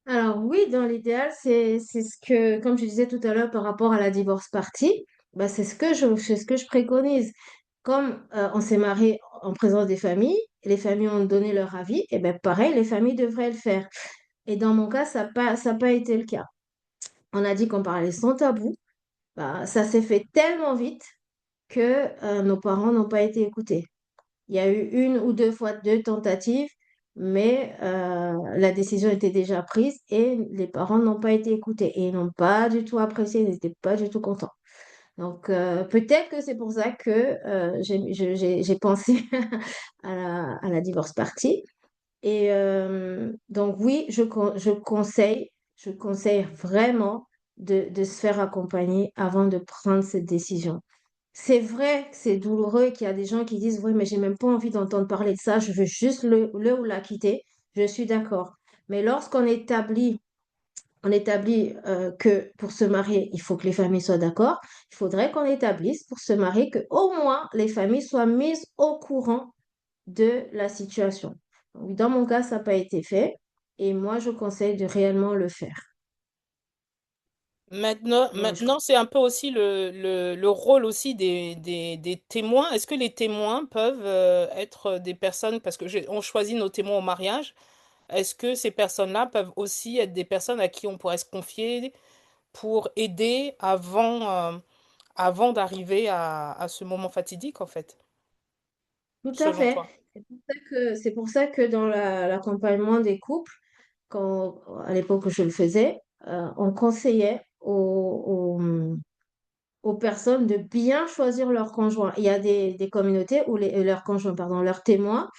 Alors oui, dans l'idéal, c'est ce que, comme je disais tout à l'heure par rapport à la divorce party, bah, c'est ce que je préconise. Comme on s'est marié en présence des familles, les familles ont donné leur avis, et ben pareil, les familles devraient le faire. Et dans mon cas, ça n'a pas été le cas. On a dit qu'on parlait sans tabou. Bah, ça s'est fait tellement vite que nos parents n'ont pas été écoutés. Il y a eu une ou deux fois deux tentatives mais la décision était déjà prise et les parents n'ont pas été écoutés et ils n'ont pas du tout apprécié, ils n'étaient pas du tout contents. Donc, peut-être que c'est pour ça que j'ai pensé à la divorce party. Et donc, oui, je conseille vraiment de se faire accompagner avant de prendre cette décision. C'est vrai que c'est douloureux et qu'il y a des gens qui disent, oui, mais j'ai même pas envie d'entendre parler de ça, je veux juste le ou la quitter. Je suis d'accord. Mais lorsqu'on établit que pour se marier, il faut que les familles soient d'accord. Il faudrait qu'on établisse pour se marier que au moins les familles soient mises au courant de la situation. Donc, dans mon cas, ça n'a pas été fait et moi, je conseille de réellement le faire. Ouais, Maintenant, c'est un peu aussi le rôle aussi des témoins. Est-ce que les témoins peuvent être des personnes, parce que on choisit nos témoins au mariage, est-ce que ces personnes-là peuvent aussi être des personnes à qui on pourrait se confier pour aider avant d'arriver à ce moment fatidique, en fait, tout à selon fait. toi? C'est pour ça que dans l'accompagnement des couples, à l'époque où je le faisais, on conseillait aux personnes de bien choisir leur conjoint. Il y a des communautés où leurs conjoints, pardon, leurs témoins,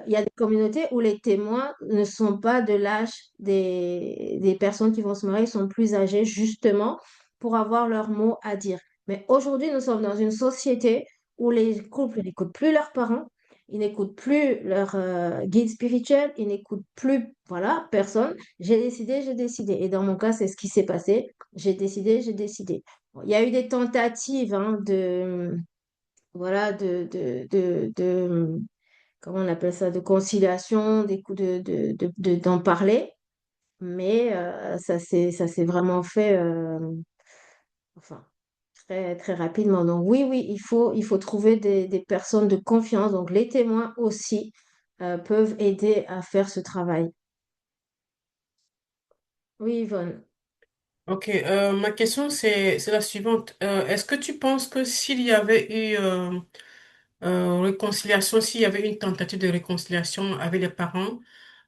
il y a des communautés où les témoins ne sont pas de l'âge des personnes qui vont se marier, ils sont plus âgés justement pour avoir leur mot à dire. Mais aujourd'hui, nous sommes dans une société où les couples n'écoutent plus leurs parents, ils n'écoutent plus leur guide spirituel, ils n'écoutent plus, voilà, personne. J'ai décidé. Et dans mon cas, c'est ce qui s'est passé. J'ai décidé, j'ai décidé. Bon, il y a eu des tentatives hein, voilà, comment on appelle ça, de conciliation, des coups d'en parler, mais ça s'est vraiment fait, enfin, très, très rapidement. Donc oui, oui, il faut trouver des personnes de confiance. Donc les témoins aussi peuvent aider à faire ce travail. Oui, Yvonne. Ok, ma question c'est la suivante. Est-ce que tu penses que s'il y avait eu réconciliation, s'il y avait une tentative de réconciliation avec les parents,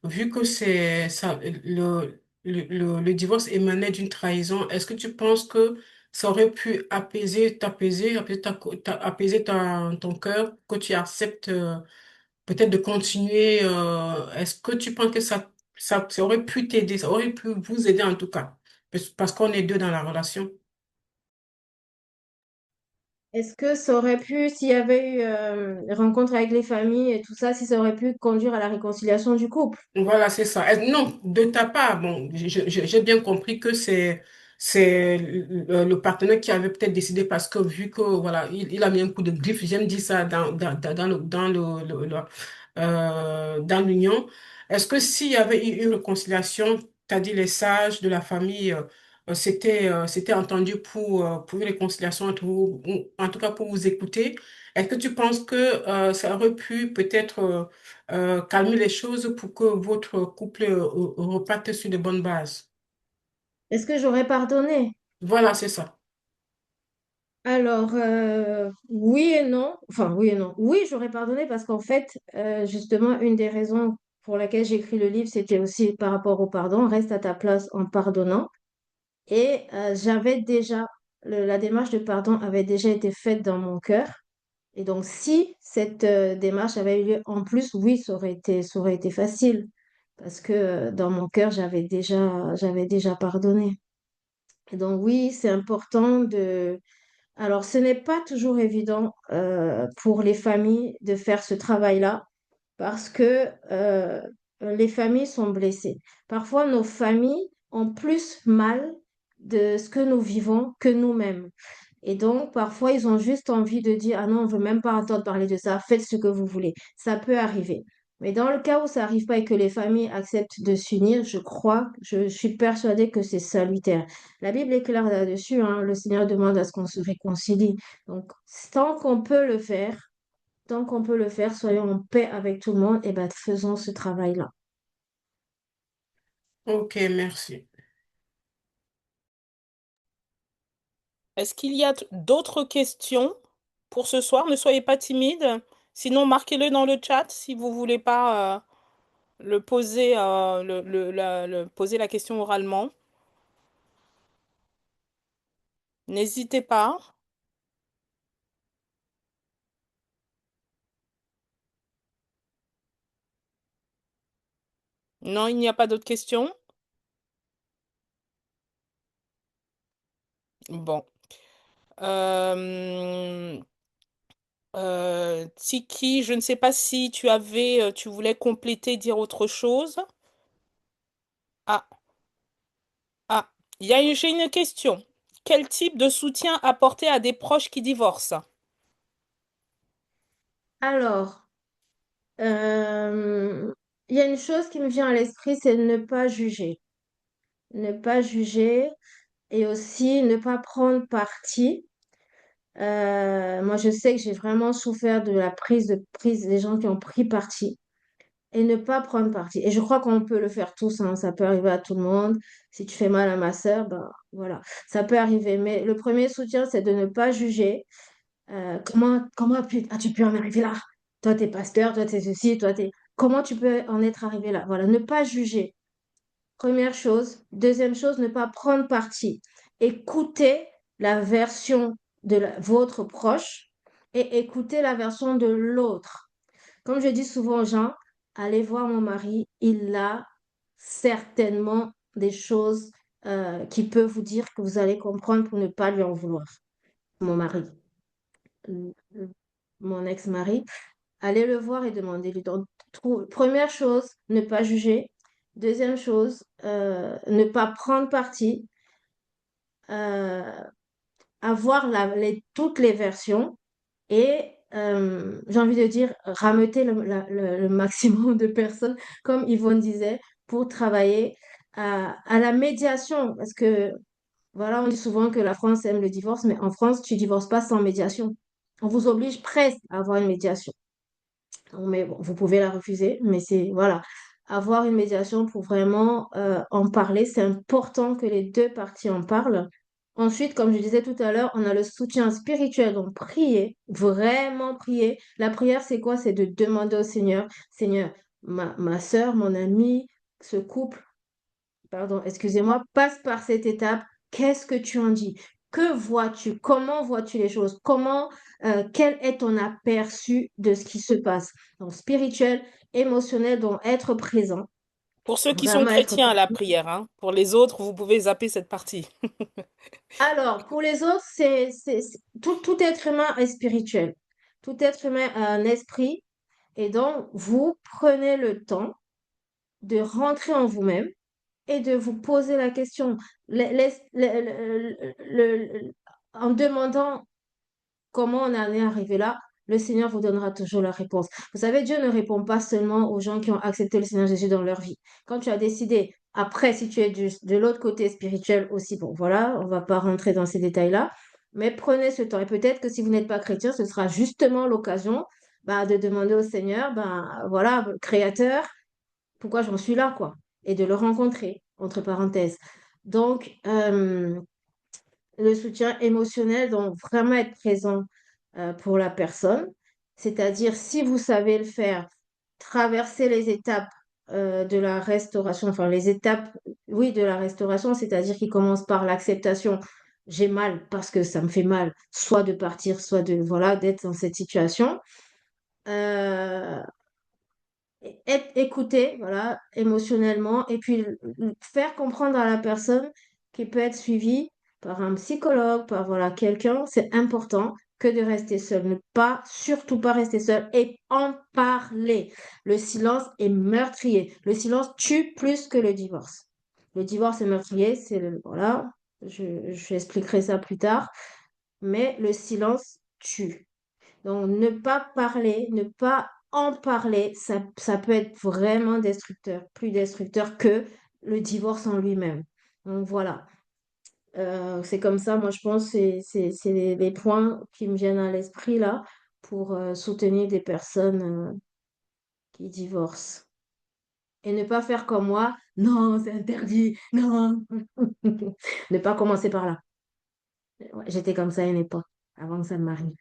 vu que c'est ça, le divorce émanait d'une trahison, est-ce que tu penses que ça aurait pu apaiser ton cœur, que tu acceptes peut-être de continuer, est-ce que tu penses que ça aurait pu t'aider, ça aurait pu vous aider en tout cas, parce qu'on est deux dans la relation? Est-ce que ça aurait pu, s'il y avait eu rencontre avec les familles et tout ça, si ça aurait pu conduire à la réconciliation du couple? Voilà, c'est ça. Non, de ta part, bon, j'ai bien compris que c'est le partenaire qui avait peut-être décidé parce que vu que voilà, il a mis un coup de griffe, j'aime dire ça dans l'union. Est-ce que s'il y avait eu une réconciliation, t'as dit les sages de la famille, c'était entendu pour une réconciliation entre vous, ou en tout cas pour vous écouter. Est-ce que tu penses que ça aurait pu peut-être calmer les choses pour que votre couple reparte sur de bonnes bases? Est-ce que j'aurais pardonné? Voilà, c'est ça. Alors, oui et non. Enfin, oui et non. Oui, j'aurais pardonné parce qu'en fait, justement, une des raisons pour laquelle j'ai écrit le livre, c'était aussi par rapport au pardon. Reste à ta place en pardonnant. Et j'avais déjà, la démarche de pardon avait déjà été faite dans mon cœur. Et donc, si cette démarche avait eu lieu en plus, oui, ça aurait été facile. Parce que dans mon cœur, j'avais déjà pardonné. Et donc, oui, c'est important de alors, ce n'est pas toujours évident pour les familles de faire ce travail-là parce que les familles sont blessées. Parfois, nos familles ont plus mal de ce que nous vivons que nous-mêmes. Et donc, parfois, ils ont juste envie de dire, ah non, on veut même pas entendre parler de ça, faites ce que vous voulez. Ça peut arriver. Mais dans le cas où ça n'arrive pas et que les familles acceptent de s'unir, je suis persuadée que c'est salutaire. La Bible est claire là-dessus, hein. Le Seigneur demande à ce qu'on se réconcilie. Donc, tant qu'on peut le faire, soyons en paix avec tout le monde et ben, faisons ce travail-là. Ok, merci. Est-ce qu'il y a d'autres questions pour ce soir? Ne soyez pas timide. Sinon, marquez-le dans le chat si vous voulez pas. poser la question oralement. N'hésitez pas. Non, il n'y a pas d'autres questions? Bon. Euh, Tiki, je ne sais pas si tu voulais compléter, dire autre chose. Ah, ah, j'ai une question. Quel type de soutien apporter à des proches qui divorcent? Alors, euh, il y a une chose qui me vient à l'esprit, c'est ne pas juger. Ne pas juger et aussi ne pas prendre parti. Moi, je sais que j'ai vraiment souffert de la prise des gens qui ont pris parti et ne pas prendre parti. Et je crois qu'on peut le faire tous, hein, ça peut arriver à tout le monde. Si tu fais mal à ma sœur, ben voilà, ça peut arriver. Mais le premier soutien, c'est de ne pas juger. Comment as-tu pu en arriver là? Toi, t'es pasteur, toi, t'es ceci, toi, t'es... Comment tu peux en être arrivé là? Voilà, ne pas juger. Première chose. Deuxième chose, ne pas prendre parti. Écoutez la version de votre proche et écoutez la version de l'autre. Comme je dis souvent aux gens, allez voir mon mari, il a certainement des choses qu'il peut vous dire que vous allez comprendre pour ne pas lui en vouloir. Mon mari, euh, euh, mon ex-mari, allez le voir et demandez-lui. Donc, première chose, ne pas juger. Deuxième chose, ne pas prendre parti, euh, avoir toutes les versions et j'ai envie de dire rameuter le maximum de personnes, comme Yvonne disait, pour travailler à la médiation. Parce que, voilà, on dit souvent que la France aime le divorce, mais en France, tu divorces pas sans médiation. On vous oblige presque à avoir une médiation. Mais bon, vous pouvez la refuser, mais c'est, voilà, avoir une médiation pour vraiment en parler, c'est important que les deux parties en parlent. Ensuite, comme je disais tout à l'heure, on a le soutien spirituel, donc prier, vraiment prier. La prière, c'est quoi? C'est de demander au Seigneur, Seigneur, ma sœur, mon ami, ce couple, pardon, excusez-moi, passe par cette étape. Qu'est-ce que tu en dis? Que vois-tu? Comment vois-tu les choses? Quel est ton aperçu de ce qui se passe? Donc, spirituel, émotionnel, donc être présent, Pour ceux qui sont vraiment être chrétiens à la présent. prière, hein. Pour les autres, vous pouvez zapper cette partie. Alors, pour les autres, tout être humain est spirituel. Tout être humain a un esprit. Et donc, vous prenez le temps de rentrer en vous-même et de vous poser la question. En demandant comment on en est arrivé là, le Seigneur vous donnera toujours la réponse. Vous savez, Dieu ne répond pas seulement aux gens qui ont accepté le Seigneur Jésus dans leur vie. Quand tu as décidé, après, si tu es de l'autre côté spirituel aussi, bon, voilà, on va pas rentrer dans ces détails-là, mais prenez ce temps. Et peut-être que si vous n'êtes pas chrétien, ce sera justement l'occasion bah, de demander au Seigneur, ben voilà, Créateur, pourquoi j'en suis là, quoi, et de le rencontrer, entre parenthèses. Donc, le soutien émotionnel, donc vraiment être présent pour la personne, c'est-à-dire si vous savez le faire, traverser les étapes de la restauration, enfin les étapes, oui, de la restauration, c'est-à-dire qui commence par l'acceptation. J'ai mal parce que ça me fait mal, soit de partir, soit de, voilà, d'être dans cette situation. Euh, Être écouté, voilà, émotionnellement, et puis faire comprendre à la personne qui peut être suivie par un psychologue, par voilà, quelqu'un, c'est important que de rester seul. Ne pas, surtout pas rester seul et en parler. Le silence est meurtrier. Le silence tue plus que le divorce. Le divorce est meurtrier, voilà, j'expliquerai ça plus tard, mais le silence tue. Donc, ne pas parler, ne pas en parler, ça peut être vraiment destructeur, plus destructeur que le divorce en lui-même. Donc, voilà. C'est comme ça, moi, je pense, c'est les points qui me viennent à l'esprit là pour soutenir des personnes qui divorcent. Et ne pas faire comme moi, non, c'est interdit, non. Ne pas commencer par là. Ouais, j'étais comme ça à une époque, avant que ça ne m'arrive.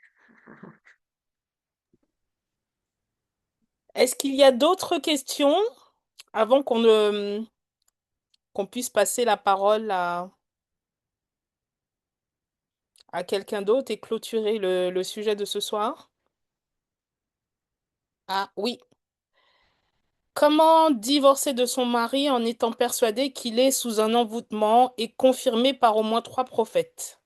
Est-ce qu'il y a d'autres questions? Avant qu'on puisse passer la parole à quelqu'un d'autre et clôturer le sujet de ce soir. Ah oui. Comment divorcer de son mari en étant persuadé qu'il est sous un envoûtement et confirmé par au moins trois prophètes?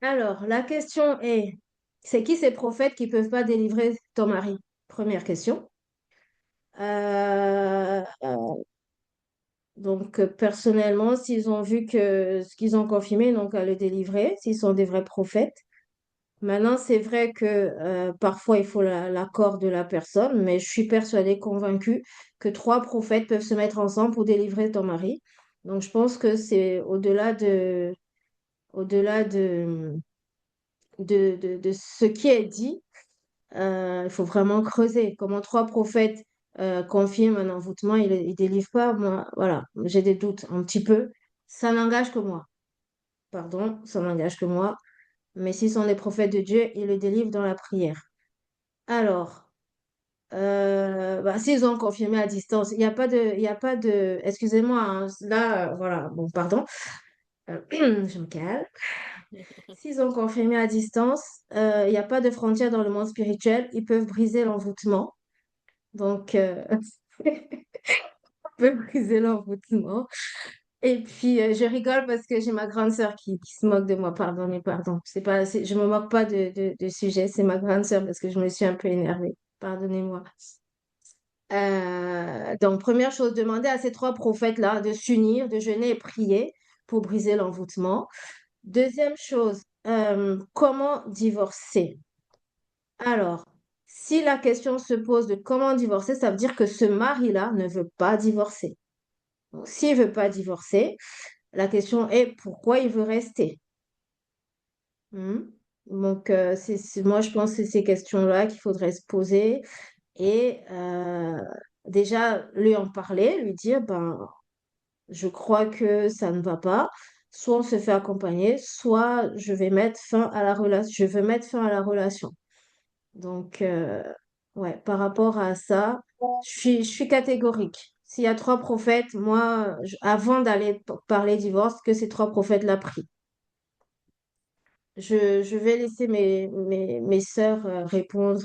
Alors, la question est, c'est qui ces prophètes qui peuvent pas délivrer ton mari? Première question. Personnellement, s'ils ont vu que ce qu'ils ont confirmé, ils n'ont qu'à le délivrer, s'ils sont des vrais prophètes. Maintenant, c'est vrai que parfois, il faut l'accord de la personne, mais je suis persuadée, convaincue que trois prophètes peuvent se mettre ensemble pour délivrer ton mari. Donc, je pense que c'est au-delà de ce qui est dit, il faut vraiment creuser. Comment trois prophètes confirment un envoûtement, ils ne délivrent pas. Moi, voilà, j'ai des doutes un petit peu. Ça n'engage que moi. Pardon, ça n'engage que moi. Mais s'ils sont des prophètes de Dieu, ils le délivrent dans la prière. Alors, s'ils ont confirmé à distance, excusez-moi, hein, là, voilà, bon, pardon, je me calme. S'ils ont confirmé à distance, il n'y a pas de frontière dans le monde spirituel, ils peuvent briser l'envoûtement. Donc, ils peuvent briser l'envoûtement. Et puis, je rigole parce que j'ai ma grande sœur qui se moque de moi. Pardon, mais pardon. Je me moque pas de sujet, c'est ma grande sœur parce que je me suis un peu énervée. Pardonnez-moi. Donc, première chose, demander à ces trois prophètes-là de s'unir, de jeûner et prier pour briser l'envoûtement. Deuxième chose, comment divorcer? Alors, si la question se pose de comment divorcer, ça veut dire que ce mari-là ne veut pas divorcer. Donc, s'il ne veut pas divorcer, la question est pourquoi il veut rester? Hmm. Donc, moi, je pense que c'est ces questions-là qu'il faudrait se poser et déjà lui en parler, lui dire, ben, je crois que ça ne va pas. Soit on se fait accompagner, soit je vais mettre fin à la relation. Je veux mettre fin à la relation. Donc, ouais, par rapport à ça, je suis catégorique. S'il y a trois prophètes, moi, avant d'aller parler divorce, que ces trois prophètes-là prient. Je vais laisser mes sœurs répondre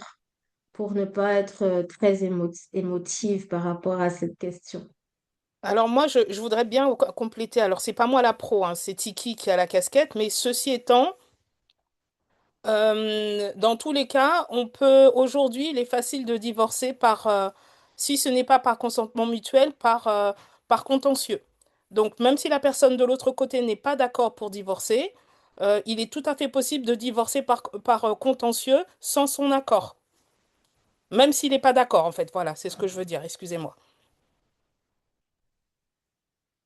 pour ne pas être très émotive par rapport à cette question. Alors moi, je voudrais bien compléter. Alors, c'est pas moi la pro, hein, c'est Tiki qui a la casquette, mais ceci étant, dans tous les cas, on peut aujourd'hui, il est facile de divorcer si ce n'est pas par consentement mutuel, par contentieux. Donc, même si la personne de l'autre côté n'est pas d'accord pour divorcer, il est tout à fait possible de divorcer par contentieux sans son accord. Même s'il n'est pas d'accord, en fait. Voilà, c'est ce que je veux dire, excusez-moi.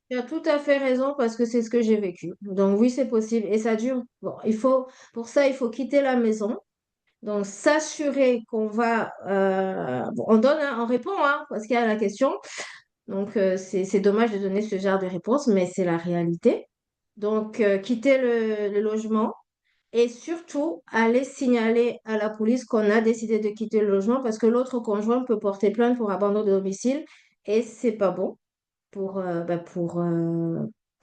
Tu as tout à fait raison parce que c'est ce que j'ai vécu. Donc oui, c'est possible et ça dure. Bon, pour ça, il faut quitter la maison. Donc s'assurer qu'on va, bon, on donne, hein, on répond, hein, parce qu'il y a la question. Donc c'est dommage de donner ce genre de réponse, mais c'est la réalité. Donc quitter le logement et surtout aller signaler à la police qu'on a décidé de quitter le logement parce que l'autre conjoint peut porter plainte pour abandon de domicile et c'est pas bon pour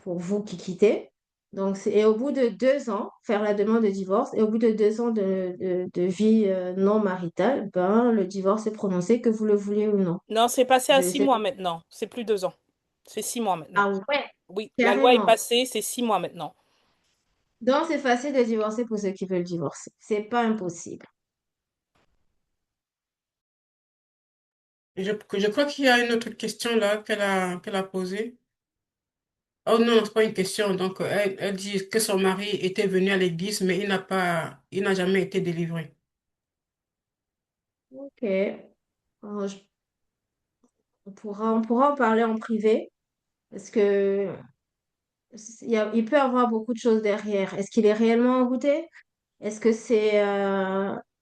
vous qui quittez. Donc, et au bout de 2 ans, faire la demande de divorce, et au bout de 2 ans de vie non maritale, ben, le divorce est prononcé, que vous le vouliez ou non. Non, c'est passé à Je six sais mois pas. maintenant. C'est plus 2 ans. C'est 6 mois maintenant. Ah ouais, Oui, la loi est carrément. passée, c'est 6 mois maintenant. Donc, c'est facile de divorcer pour ceux qui veulent divorcer. C'est pas impossible. Je crois qu'il y a une autre question là qu'elle a posée. Oh non, c'est pas une question. Donc, elle dit que son mari était venu à l'église, mais il n'a jamais été délivré. Ok. On pourra en parler en privé parce que il peut y avoir beaucoup de choses derrière. Est-ce qu'il est réellement envoûté? Est-ce que c'est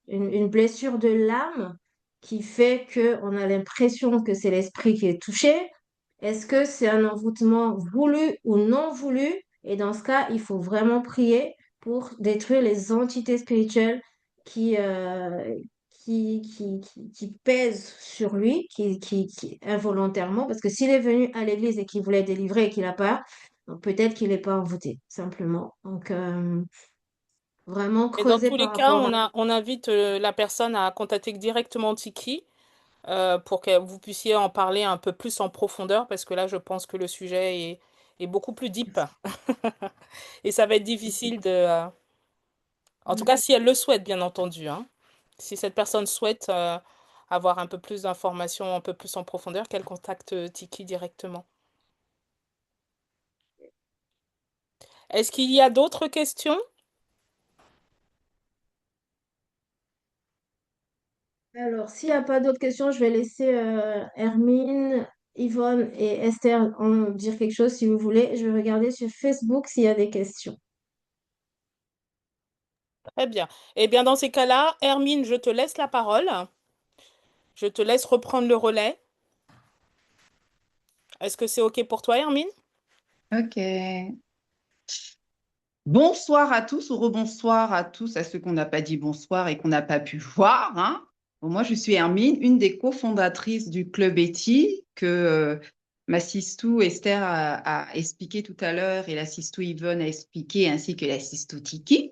une blessure de l'âme qui fait qu'on a l'impression que c'est l'esprit qui est touché? Est-ce que c'est un envoûtement voulu ou non voulu? Et dans ce cas, il faut vraiment prier pour détruire les entités spirituelles qui, qui pèse sur lui, involontairement, parce que s'il est venu à l'église et qu'il voulait délivrer et qu'il n'a pas, donc peut-être qu'il n'est pas envoûté, simplement. Donc, vraiment Et dans creuser tous par les cas, rapport à... on invite la personne à contacter directement Tiki pour que vous puissiez en parler un peu plus en profondeur, parce que là, je pense que le sujet est beaucoup plus deep. Et ça va être difficile en tout cas, si elle le souhaite, bien entendu, hein. Si cette personne souhaite avoir un peu plus d'informations, un peu plus en profondeur, qu'elle contacte Tiki directement. Est-ce qu'il y a d'autres questions? Alors, s'il n'y a pas d'autres questions, je vais laisser Hermine, Yvonne et Esther en dire quelque chose si vous voulez. Je vais regarder sur Facebook s'il y a des questions. Très bien. Eh bien, dans ces cas-là, Hermine, je te laisse la parole. Je te laisse reprendre le relais. Est-ce que c'est OK pour toi, Hermine? Ok. Bonsoir à tous ou rebonsoir à tous, à ceux qu'on n'a pas dit bonsoir et qu'on n'a pas pu voir, hein. Bon, moi, je suis Hermine, une des cofondatrices du Club Eti que ma sistou Esther a expliqué tout à l'heure et la sistou Yvonne a expliqué, ainsi que la sistou Tiki.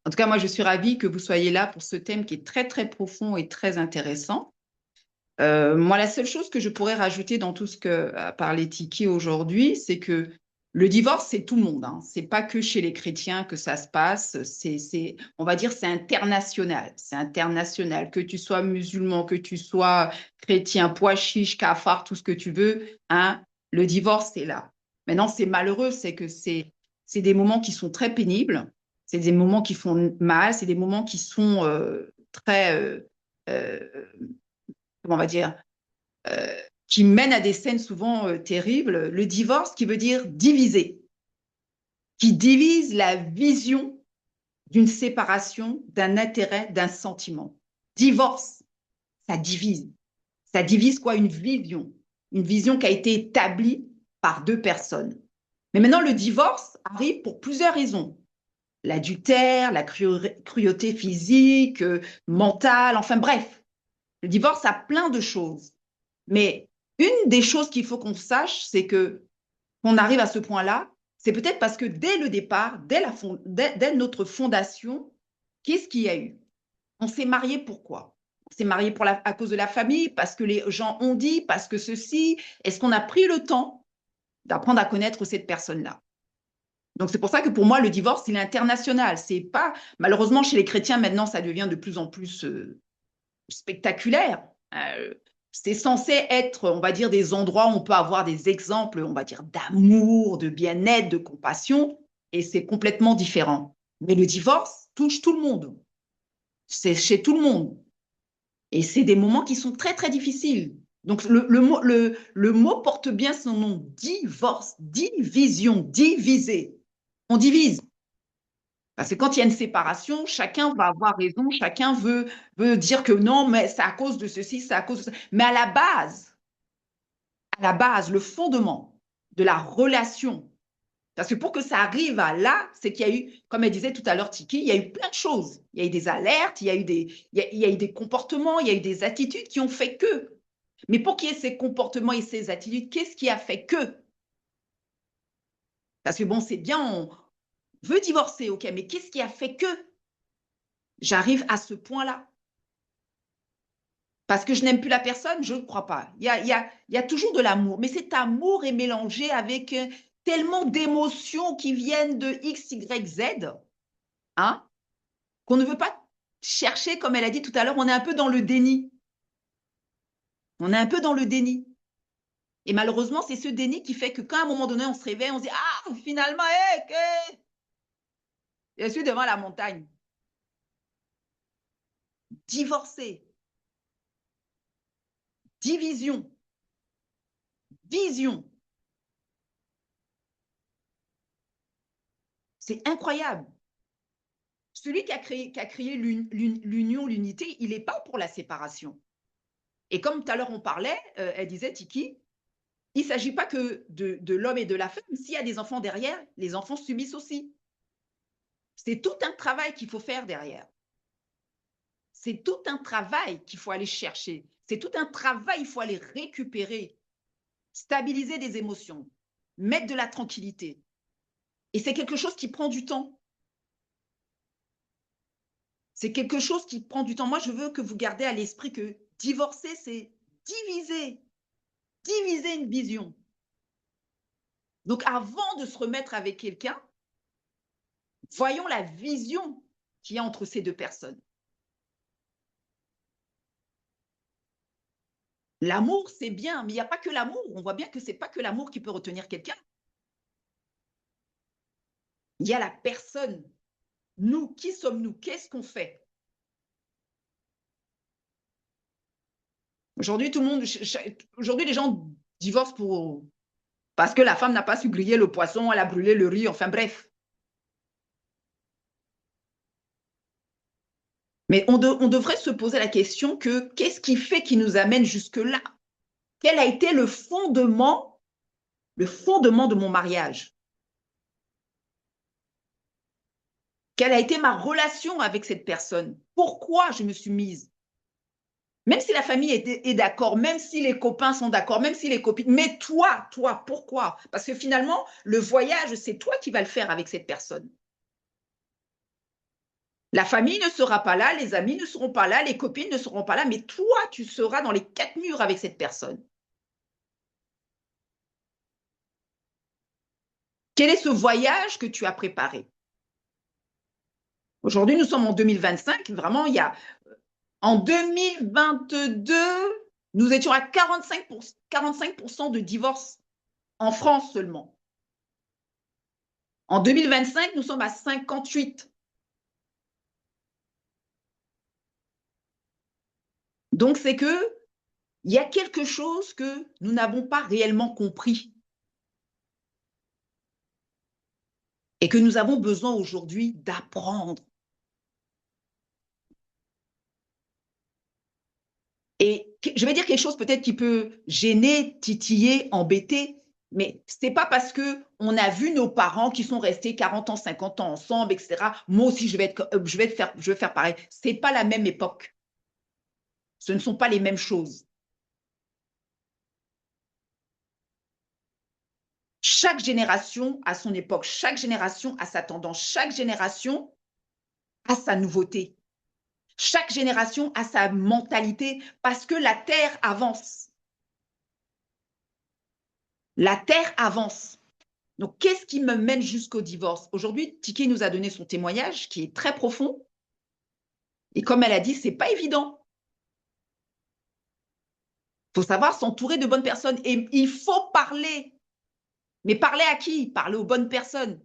En tout cas, moi, je suis ravie que vous soyez là pour ce thème qui est très, très profond et très intéressant. Moi, la seule chose que je pourrais rajouter dans tout ce que a parlé Tiki aujourd'hui, c'est que le divorce, c'est tout le monde, hein. C'est pas que chez les chrétiens que ça se passe. On va dire, c'est international. C'est international. Que tu sois musulman, que tu sois chrétien, pois chiche, cafard, tout ce que tu veux, hein, le divorce, c'est là. Maintenant, c'est malheureux, c'est que c'est des moments qui sont très pénibles. C'est des moments qui font mal. C'est des moments qui sont très euh, comment on va dire, euh, qui mène à des scènes souvent terribles. Le divorce qui veut dire diviser, qui divise la vision d'une séparation, d'un intérêt, d'un sentiment. Divorce, ça divise. Ça divise quoi? Une vision. Une vision qui a été établie par deux personnes. Mais maintenant, le divorce arrive pour plusieurs raisons. L'adultère, la cruauté physique, mentale, enfin bref. Le divorce a plein de choses. Mais une des choses qu'il faut qu'on sache, c'est que qu'on arrive à ce point-là, c'est peut-être parce que dès le départ, dès notre fondation, qu'est-ce qu'il y a eu? On s'est marié pourquoi? On s'est marié à cause de la famille, parce que les gens ont dit, parce que ceci. Est-ce qu'on a pris le temps d'apprendre à connaître cette personne-là? Donc c'est pour ça que pour moi, le divorce, il est international. C'est pas, malheureusement, chez les chrétiens, maintenant, ça devient de plus en plus spectaculaire. Euh, c'est censé être, on va dire, des endroits où on peut avoir des exemples, on va dire, d'amour, de bien-être, de compassion, et c'est complètement différent. Mais le divorce touche tout le monde. C'est chez tout le monde. Et c'est des moments qui sont très, très difficiles. Donc, le mot porte bien son nom, divorce, division, diviser. On divise. Parce que quand il y a une séparation, chacun va avoir raison, chacun veut dire que non, mais c'est à cause de ceci, c'est à cause de ça. Mais à la base, le fondement de la relation, parce que pour que ça arrive à là, c'est qu'il y a eu, comme elle disait tout à l'heure, Tiki, il y a eu plein de choses. Il y a eu des alertes, il y a eu des comportements, il y a eu des attitudes qui ont fait que. Mais pour qu'il y ait ces comportements et ces attitudes, qu'est-ce qui a fait que? Parce que bon, c'est bien, on veut divorcer, ok, mais qu'est-ce qui a fait que j'arrive à ce point-là? Parce que je n'aime plus la personne, je ne crois pas. Il y a toujours de l'amour, mais cet amour est mélangé avec tellement d'émotions qui viennent de X, Y, Z, hein, qu'on ne veut pas chercher, comme elle a dit tout à l'heure, on est un peu dans le déni. On est un peu dans le déni. Et malheureusement, c'est ce déni qui fait que quand à un moment donné, on se réveille, on se dit, ah, finalement, je suis devant la montagne. Divorcé, division, vision. C'est incroyable. Celui qui a créé l'union, l'unité, il n'est pas pour la séparation. Et comme tout à l'heure on parlait, elle disait, Tiki, il ne s'agit pas que de l'homme et de la femme. S'il y a des enfants derrière, les enfants subissent aussi. C'est tout un travail qu'il faut faire derrière. C'est tout un travail qu'il faut aller chercher. C'est tout un travail, il faut aller récupérer, stabiliser des émotions, mettre de la tranquillité. Et c'est quelque chose qui prend du temps. C'est quelque chose qui prend du temps. Moi, je veux que vous gardez à l'esprit que divorcer, c'est diviser une vision. Donc, avant de se remettre avec quelqu'un, voyons la vision qu'il y a entre ces deux personnes. L'amour, c'est bien, mais il n'y a pas que l'amour. On voit bien que ce n'est pas que l'amour qui peut retenir quelqu'un. Il y a la personne. Nous, qui sommes-nous? Qu'est-ce qu'on fait? Aujourd'hui, aujourd'hui, les gens divorcent parce que la femme n'a pas su griller le poisson, elle a brûlé le riz, enfin bref. Mais on devrait se poser la question que qu'est-ce qui fait qui nous amène jusque-là? Quel a été le fondement de mon mariage? Quelle a été ma relation avec cette personne? Pourquoi je me suis mise? Même si la famille est d'accord, même si les copains sont d'accord, même si les copines, mais toi, pourquoi? Parce que finalement, le voyage, c'est toi qui vas le faire avec cette personne. La famille ne sera pas là, les amis ne seront pas là, les copines ne seront pas là, mais toi, tu seras dans les 4 murs avec cette personne. Quel est ce voyage que tu as préparé? Aujourd'hui, nous sommes en 2025. Vraiment, en 2022, nous étions à 45% de divorces en France seulement. En 2025, nous sommes à 58%. Donc, c'est qu'il y a quelque chose que nous n'avons pas réellement compris et que nous avons besoin aujourd'hui d'apprendre. Et je vais dire quelque chose peut-être qui peut gêner, titiller, embêter, mais ce n'est pas parce qu'on a vu nos parents qui sont restés 40 ans, 50 ans ensemble, etc. Moi aussi, je vais faire pareil. Ce n'est pas la même époque. Ce ne sont pas les mêmes choses. Chaque génération a son époque, chaque génération a sa tendance, chaque génération a sa nouveauté. Chaque génération a sa mentalité parce que la Terre avance. La Terre avance. Donc, qu'est-ce qui me mène jusqu'au divorce? Aujourd'hui, Tiki nous a donné son témoignage qui est très profond. Et comme elle a dit, ce n'est pas évident. Il faut savoir s'entourer de bonnes personnes. Et il faut parler. Mais parler à qui? Parler aux bonnes personnes.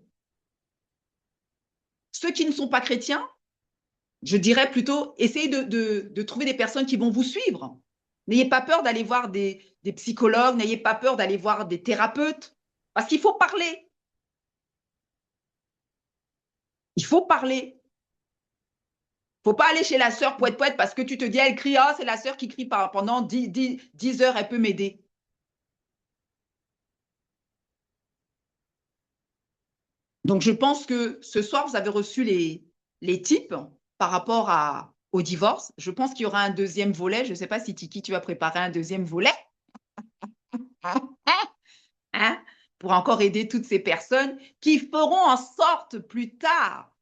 Ceux qui ne sont pas chrétiens, je dirais plutôt, essayez de trouver des personnes qui vont vous suivre. N'ayez pas peur d'aller voir des psychologues, n'ayez pas peur d'aller voir des thérapeutes, parce qu'il faut parler. Il faut parler. Il ne faut pas aller chez la sœur poète parce que tu te dis, elle crie, oh, c'est la sœur qui crie pendant 10 heures, elle peut m'aider. Donc, je pense que ce soir, vous avez reçu les tips par rapport au divorce. Je pense qu'il y aura un deuxième volet. Je ne sais pas si Tiki, tu vas préparer un deuxième volet. Hein, pour encore aider toutes ces personnes qui feront en sorte plus tard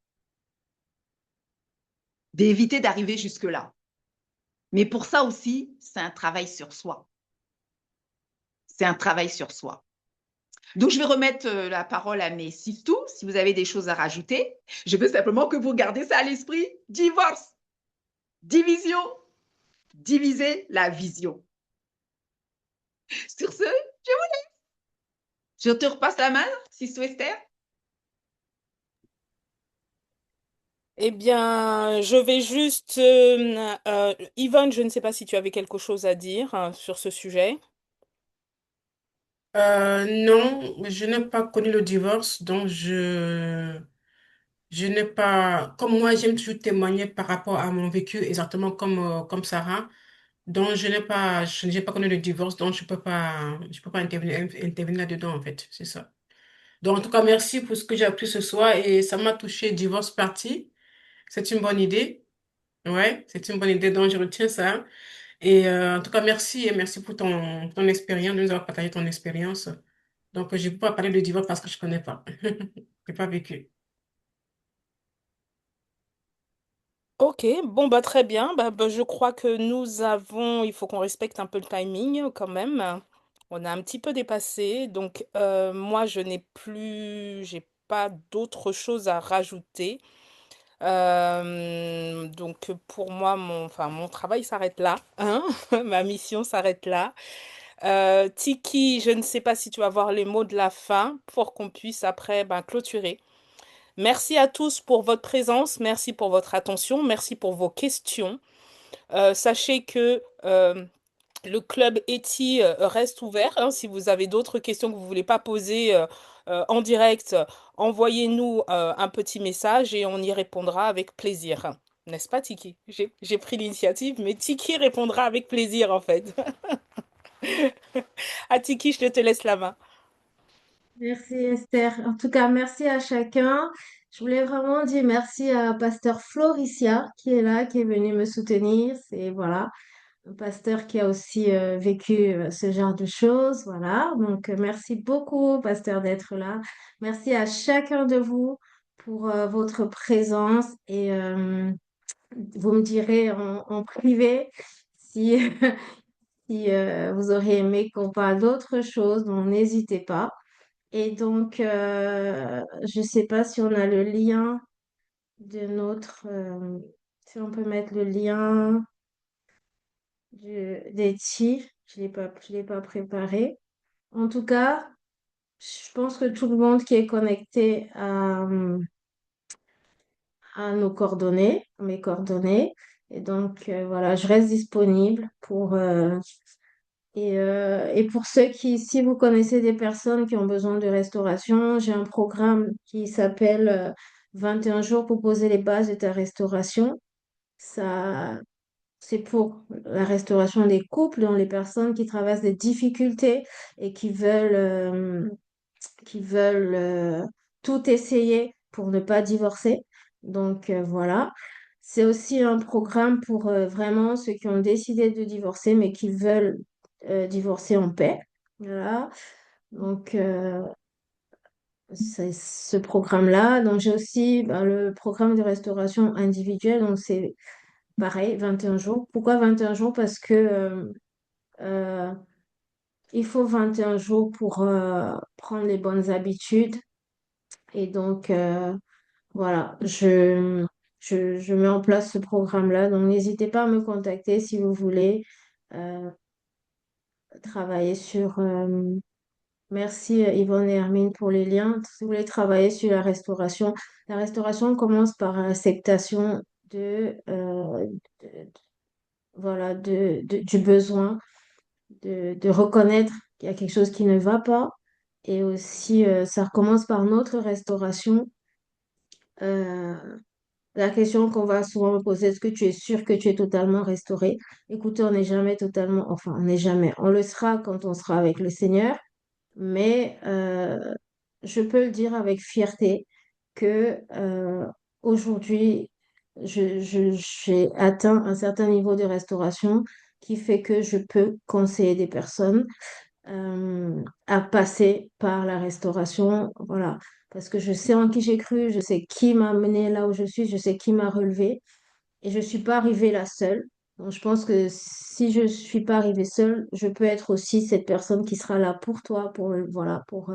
d'éviter d'arriver jusque-là. Mais pour ça aussi, c'est un travail sur soi. C'est un travail sur soi. Donc, je vais remettre la parole à mes sistous, si vous avez des choses à rajouter. Je veux simplement que vous gardez ça à l'esprit. Divorce, division, diviser la vision. Sur ce, je te repasse la main, Sistou Esther. Eh bien, je vais juste... Yvonne, je ne sais pas si tu avais quelque chose à dire sur ce sujet. Non, je n'ai pas connu le divorce, donc je n'ai pas, comme moi, j'aime toujours témoigner par rapport à mon vécu, exactement comme Sarah. Donc, je n'ai pas connu le divorce, donc je peux pas intervenir là-dedans, en fait. C'est ça. Donc, en tout cas, merci pour ce que j'ai appris ce soir et ça m'a touché, divorce parti. C'est une bonne idée. Ouais, c'est une bonne idée, donc je retiens ça. Et en tout cas, merci et merci pour ton expérience, de nous avoir partagé ton expérience. Donc, je ne peux pas parler de divorce parce que je ne connais pas. Je n'ai pas vécu. Ok, bon bah très bien. Je crois que il faut qu'on respecte un peu le timing quand même. On a un petit peu dépassé, donc moi j'ai pas d'autre chose à rajouter. Donc pour moi, mon travail s'arrête là, hein. Ma mission s'arrête là. Tiki, je ne sais pas si tu vas avoir les mots de la fin pour qu'on puisse après clôturer. Merci à tous pour votre présence, merci pour votre attention, merci pour vos questions. Sachez que le club Eti reste ouvert, hein. Si vous avez d'autres questions que vous ne voulez pas poser en direct, envoyez-nous un petit message et on y répondra avec plaisir. N'est-ce pas, Tiki? J'ai pris l'initiative, mais Tiki répondra avec plaisir, en fait. À Tiki, je te laisse la main. Merci Esther. En tout cas, merci à chacun. Je voulais vraiment dire merci à Pasteur Floricia qui est là, qui est venu me soutenir. C'est voilà, un pasteur qui a aussi vécu ce genre de choses. Voilà. Donc, merci beaucoup, pasteur, d'être là. Merci à chacun de vous pour votre présence et vous me direz en privé si, si vous auriez aimé qu'on parle d'autre chose. Donc, n'hésitez pas. Et donc, je ne sais pas si on a le lien de si on peut mettre le lien des TI. Je l'ai pas préparé. En tout cas, je pense que tout le monde qui est connecté à nos coordonnées, à mes coordonnées. Et donc, voilà, je reste disponible et pour ceux qui, si vous connaissez des personnes qui ont besoin de restauration, j'ai un programme qui s'appelle 21 jours pour poser les bases de ta restauration. Ça, c'est pour la restauration des couples, dont les personnes qui traversent des difficultés et qui veulent tout essayer pour ne pas divorcer. Donc voilà. C'est aussi un programme pour vraiment ceux qui ont décidé de divorcer mais qui veulent divorcer en paix. Voilà. Donc c'est ce programme-là. Donc j'ai aussi le programme de restauration individuelle. Donc c'est pareil, 21 jours. Pourquoi 21 jours? Parce que euh, il faut 21 jours pour prendre les bonnes habitudes. Et donc, voilà, je mets en place ce programme-là. Donc, n'hésitez pas à me contacter si vous voulez euh, travailler sur... merci Yvonne et Hermine pour les liens. Si vous voulez travailler sur la restauration commence par l'acceptation de- voilà, du besoin, de reconnaître qu'il y a quelque chose qui ne va pas. Et aussi, ça recommence par notre restauration. Euh, La question qu'on va souvent me poser, est-ce que tu es sûr que tu es totalement restauré? Écoutez, on n'est jamais totalement, enfin, on n'est jamais, on le sera quand on sera avec le Seigneur, mais je peux le dire avec fierté que aujourd'hui, j'ai atteint un certain niveau de restauration qui fait que je peux conseiller des personnes à passer par la restauration, voilà, parce que je sais en qui j'ai cru, je sais qui m'a mené là où je suis, je sais qui m'a relevé, et je suis pas arrivée là seule. Donc, je pense que si je suis pas arrivée seule, je peux être aussi cette personne qui sera là pour toi, voilà, pour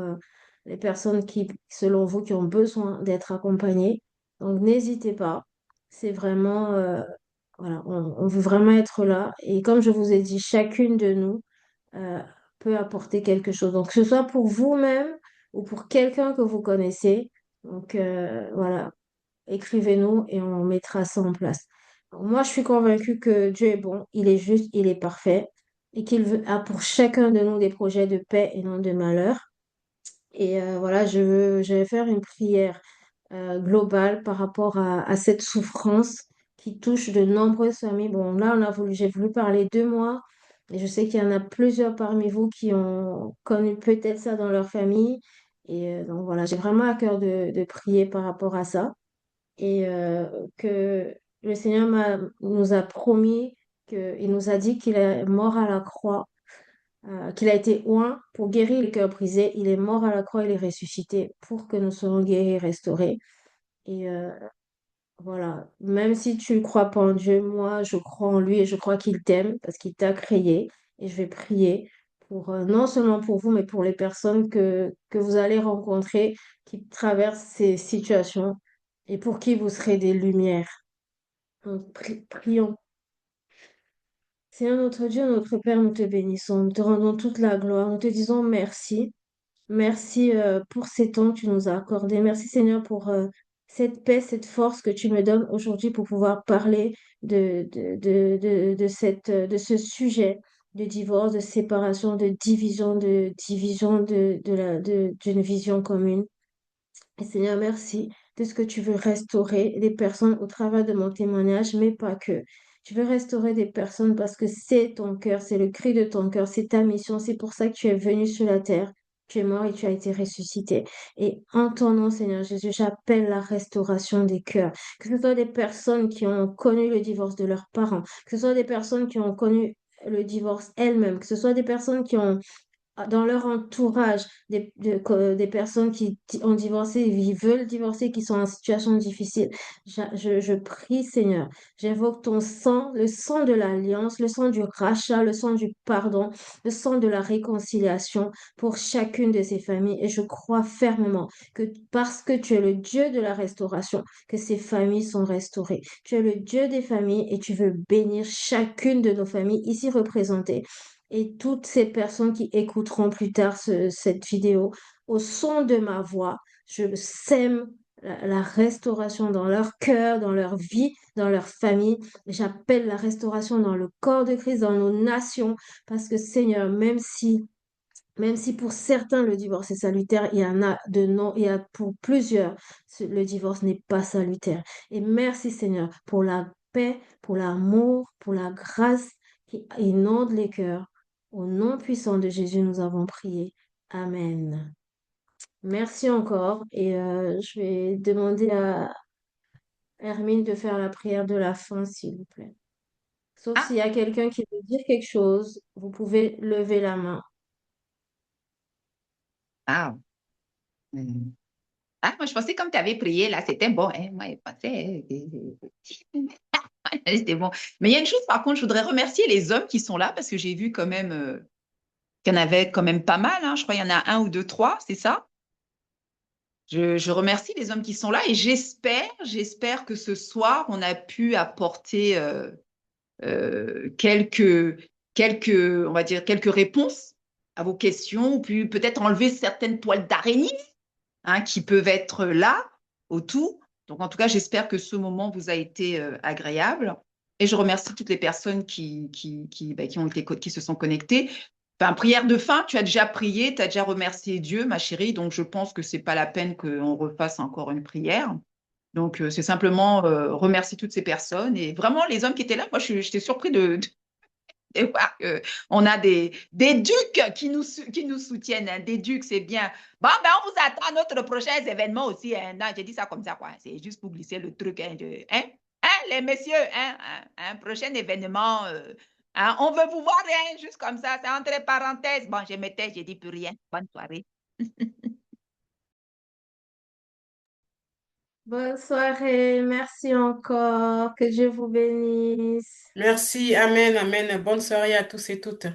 les personnes qui, selon vous, qui ont besoin d'être accompagnées. Donc, n'hésitez pas. C'est vraiment, voilà, on veut vraiment être là. Et comme je vous ai dit, chacune de nous euh, peut apporter quelque chose. Donc, que ce soit pour vous-même ou pour quelqu'un que vous connaissez. Donc, voilà, écrivez-nous et on mettra ça en place. Donc, moi, je suis convaincue que Dieu est bon, il est juste, il est parfait et a pour chacun de nous des projets de paix et non de malheur. Et voilà, je vais faire une prière globale par rapport à cette souffrance qui touche de nombreuses familles. Bon, là, j'ai voulu parler de moi, et je sais qu'il y en a plusieurs parmi vous qui ont connu peut-être ça dans leur famille. Et donc voilà, j'ai vraiment à cœur de prier par rapport à ça. Et que Le Seigneur nous a promis il nous a dit qu'il est mort à la croix, qu'il a été oint pour guérir les cœurs brisés. Il est mort à la croix, il est ressuscité pour que nous soyons guéris et restaurés. Et voilà, même si tu ne crois pas en Dieu, moi, je crois en lui et je crois qu'il t'aime parce qu'il t'a créé. Et je vais prier pour, non seulement pour vous, mais pour les personnes que vous allez rencontrer qui traversent ces situations et pour qui vous serez des lumières. Donc, prions. Seigneur notre Dieu, notre Père, nous te bénissons, nous te rendons toute la gloire, nous te disons merci. Merci pour ces temps que tu nous as accordés. Merci Seigneur pour cette paix, cette force que tu me donnes aujourd'hui pour pouvoir parler de ce sujet de divorce, de séparation, de division d'une vision commune. Et Seigneur, merci de ce que tu veux restaurer des personnes au travers de mon témoignage, mais pas que. Tu veux restaurer des personnes parce que c'est ton cœur, c'est le cri de ton cœur, c'est ta mission, c'est pour ça que tu es venu sur la terre. Tu es mort et tu as été ressuscité. Et en ton nom, Seigneur Jésus, j'appelle la restauration des cœurs. Que ce soit des personnes qui ont connu le divorce de leurs parents, que ce soit des personnes qui ont connu le divorce elles-mêmes, que ce soit des personnes qui ont dans leur entourage des personnes qui ont divorcé, qui veulent divorcer, qui sont en situation difficile. Je prie, Seigneur, j'invoque ton sang, le sang de l'alliance, le sang du rachat, le sang du pardon, le sang de la réconciliation pour chacune de ces familles. Et je crois fermement que parce que tu es le Dieu de la restauration, que ces familles sont restaurées. Tu es le Dieu des familles et tu veux bénir chacune de nos familles ici représentées et toutes ces personnes qui écouteront plus tard cette vidéo, au son de ma voix, je sème la restauration dans leur cœur, dans leur vie, dans leur famille. J'appelle la restauration dans le corps de Christ, dans nos nations, parce que Seigneur, même si pour certains le divorce est salutaire, il y en a de non, il y a pour plusieurs, le divorce n'est pas salutaire. Et merci Seigneur pour la paix, pour l'amour, pour la grâce qui inonde les cœurs. Au nom puissant de Jésus, nous avons prié. Amen. Merci encore et je vais demander à Hermine de faire la prière de la fin, s'il vous plaît. Sauf Ah, s'il y a quelqu'un qui veut dire quelque chose, vous pouvez lever la main. ah. Hmm. Ah, moi, je pensais comme tu avais prié, là, c'était bon. Hein. Moi, je pensais. C'était bon. Mais il y a une chose, par contre, je voudrais remercier les hommes qui sont là parce que j'ai vu quand même qu'il y en avait quand même pas mal. Hein. Je crois qu'il y en a un ou deux, trois, c'est ça? Je remercie les hommes qui sont là et j'espère que ce soir, on a pu apporter on va dire, quelques réponses à vos questions, ou puis peut-être enlever certaines toiles d'araignée qui peuvent être là autour. Donc, en tout cas, j'espère que ce moment vous a été agréable. Et je remercie toutes les personnes qui ont été, qui se sont connectées. Enfin, prière de fin, tu as déjà prié, tu as déjà remercié Dieu, ma chérie. Donc, je pense que c'est pas la peine qu'on refasse encore une prière. Donc, c'est simplement remercier toutes ces personnes. Et vraiment, les hommes qui étaient là, moi, j'étais surpris de voir qu'on a des ducs qui nous soutiennent. Hein. Des ducs, c'est bien. Bon, ben, on vous attend à notre prochain événement aussi. Hein. Non, j'ai dit ça comme ça, quoi. C'est juste pour glisser le truc. Les messieurs, un prochain événement. On veut vous voir, hein, juste comme ça. C'est entre parenthèses. Bon, j'ai dit plus rien. Bonne soirée. Bonne soirée, merci encore, que Dieu vous bénisse. Merci, Amen, Amen. Bonne soirée à tous et toutes.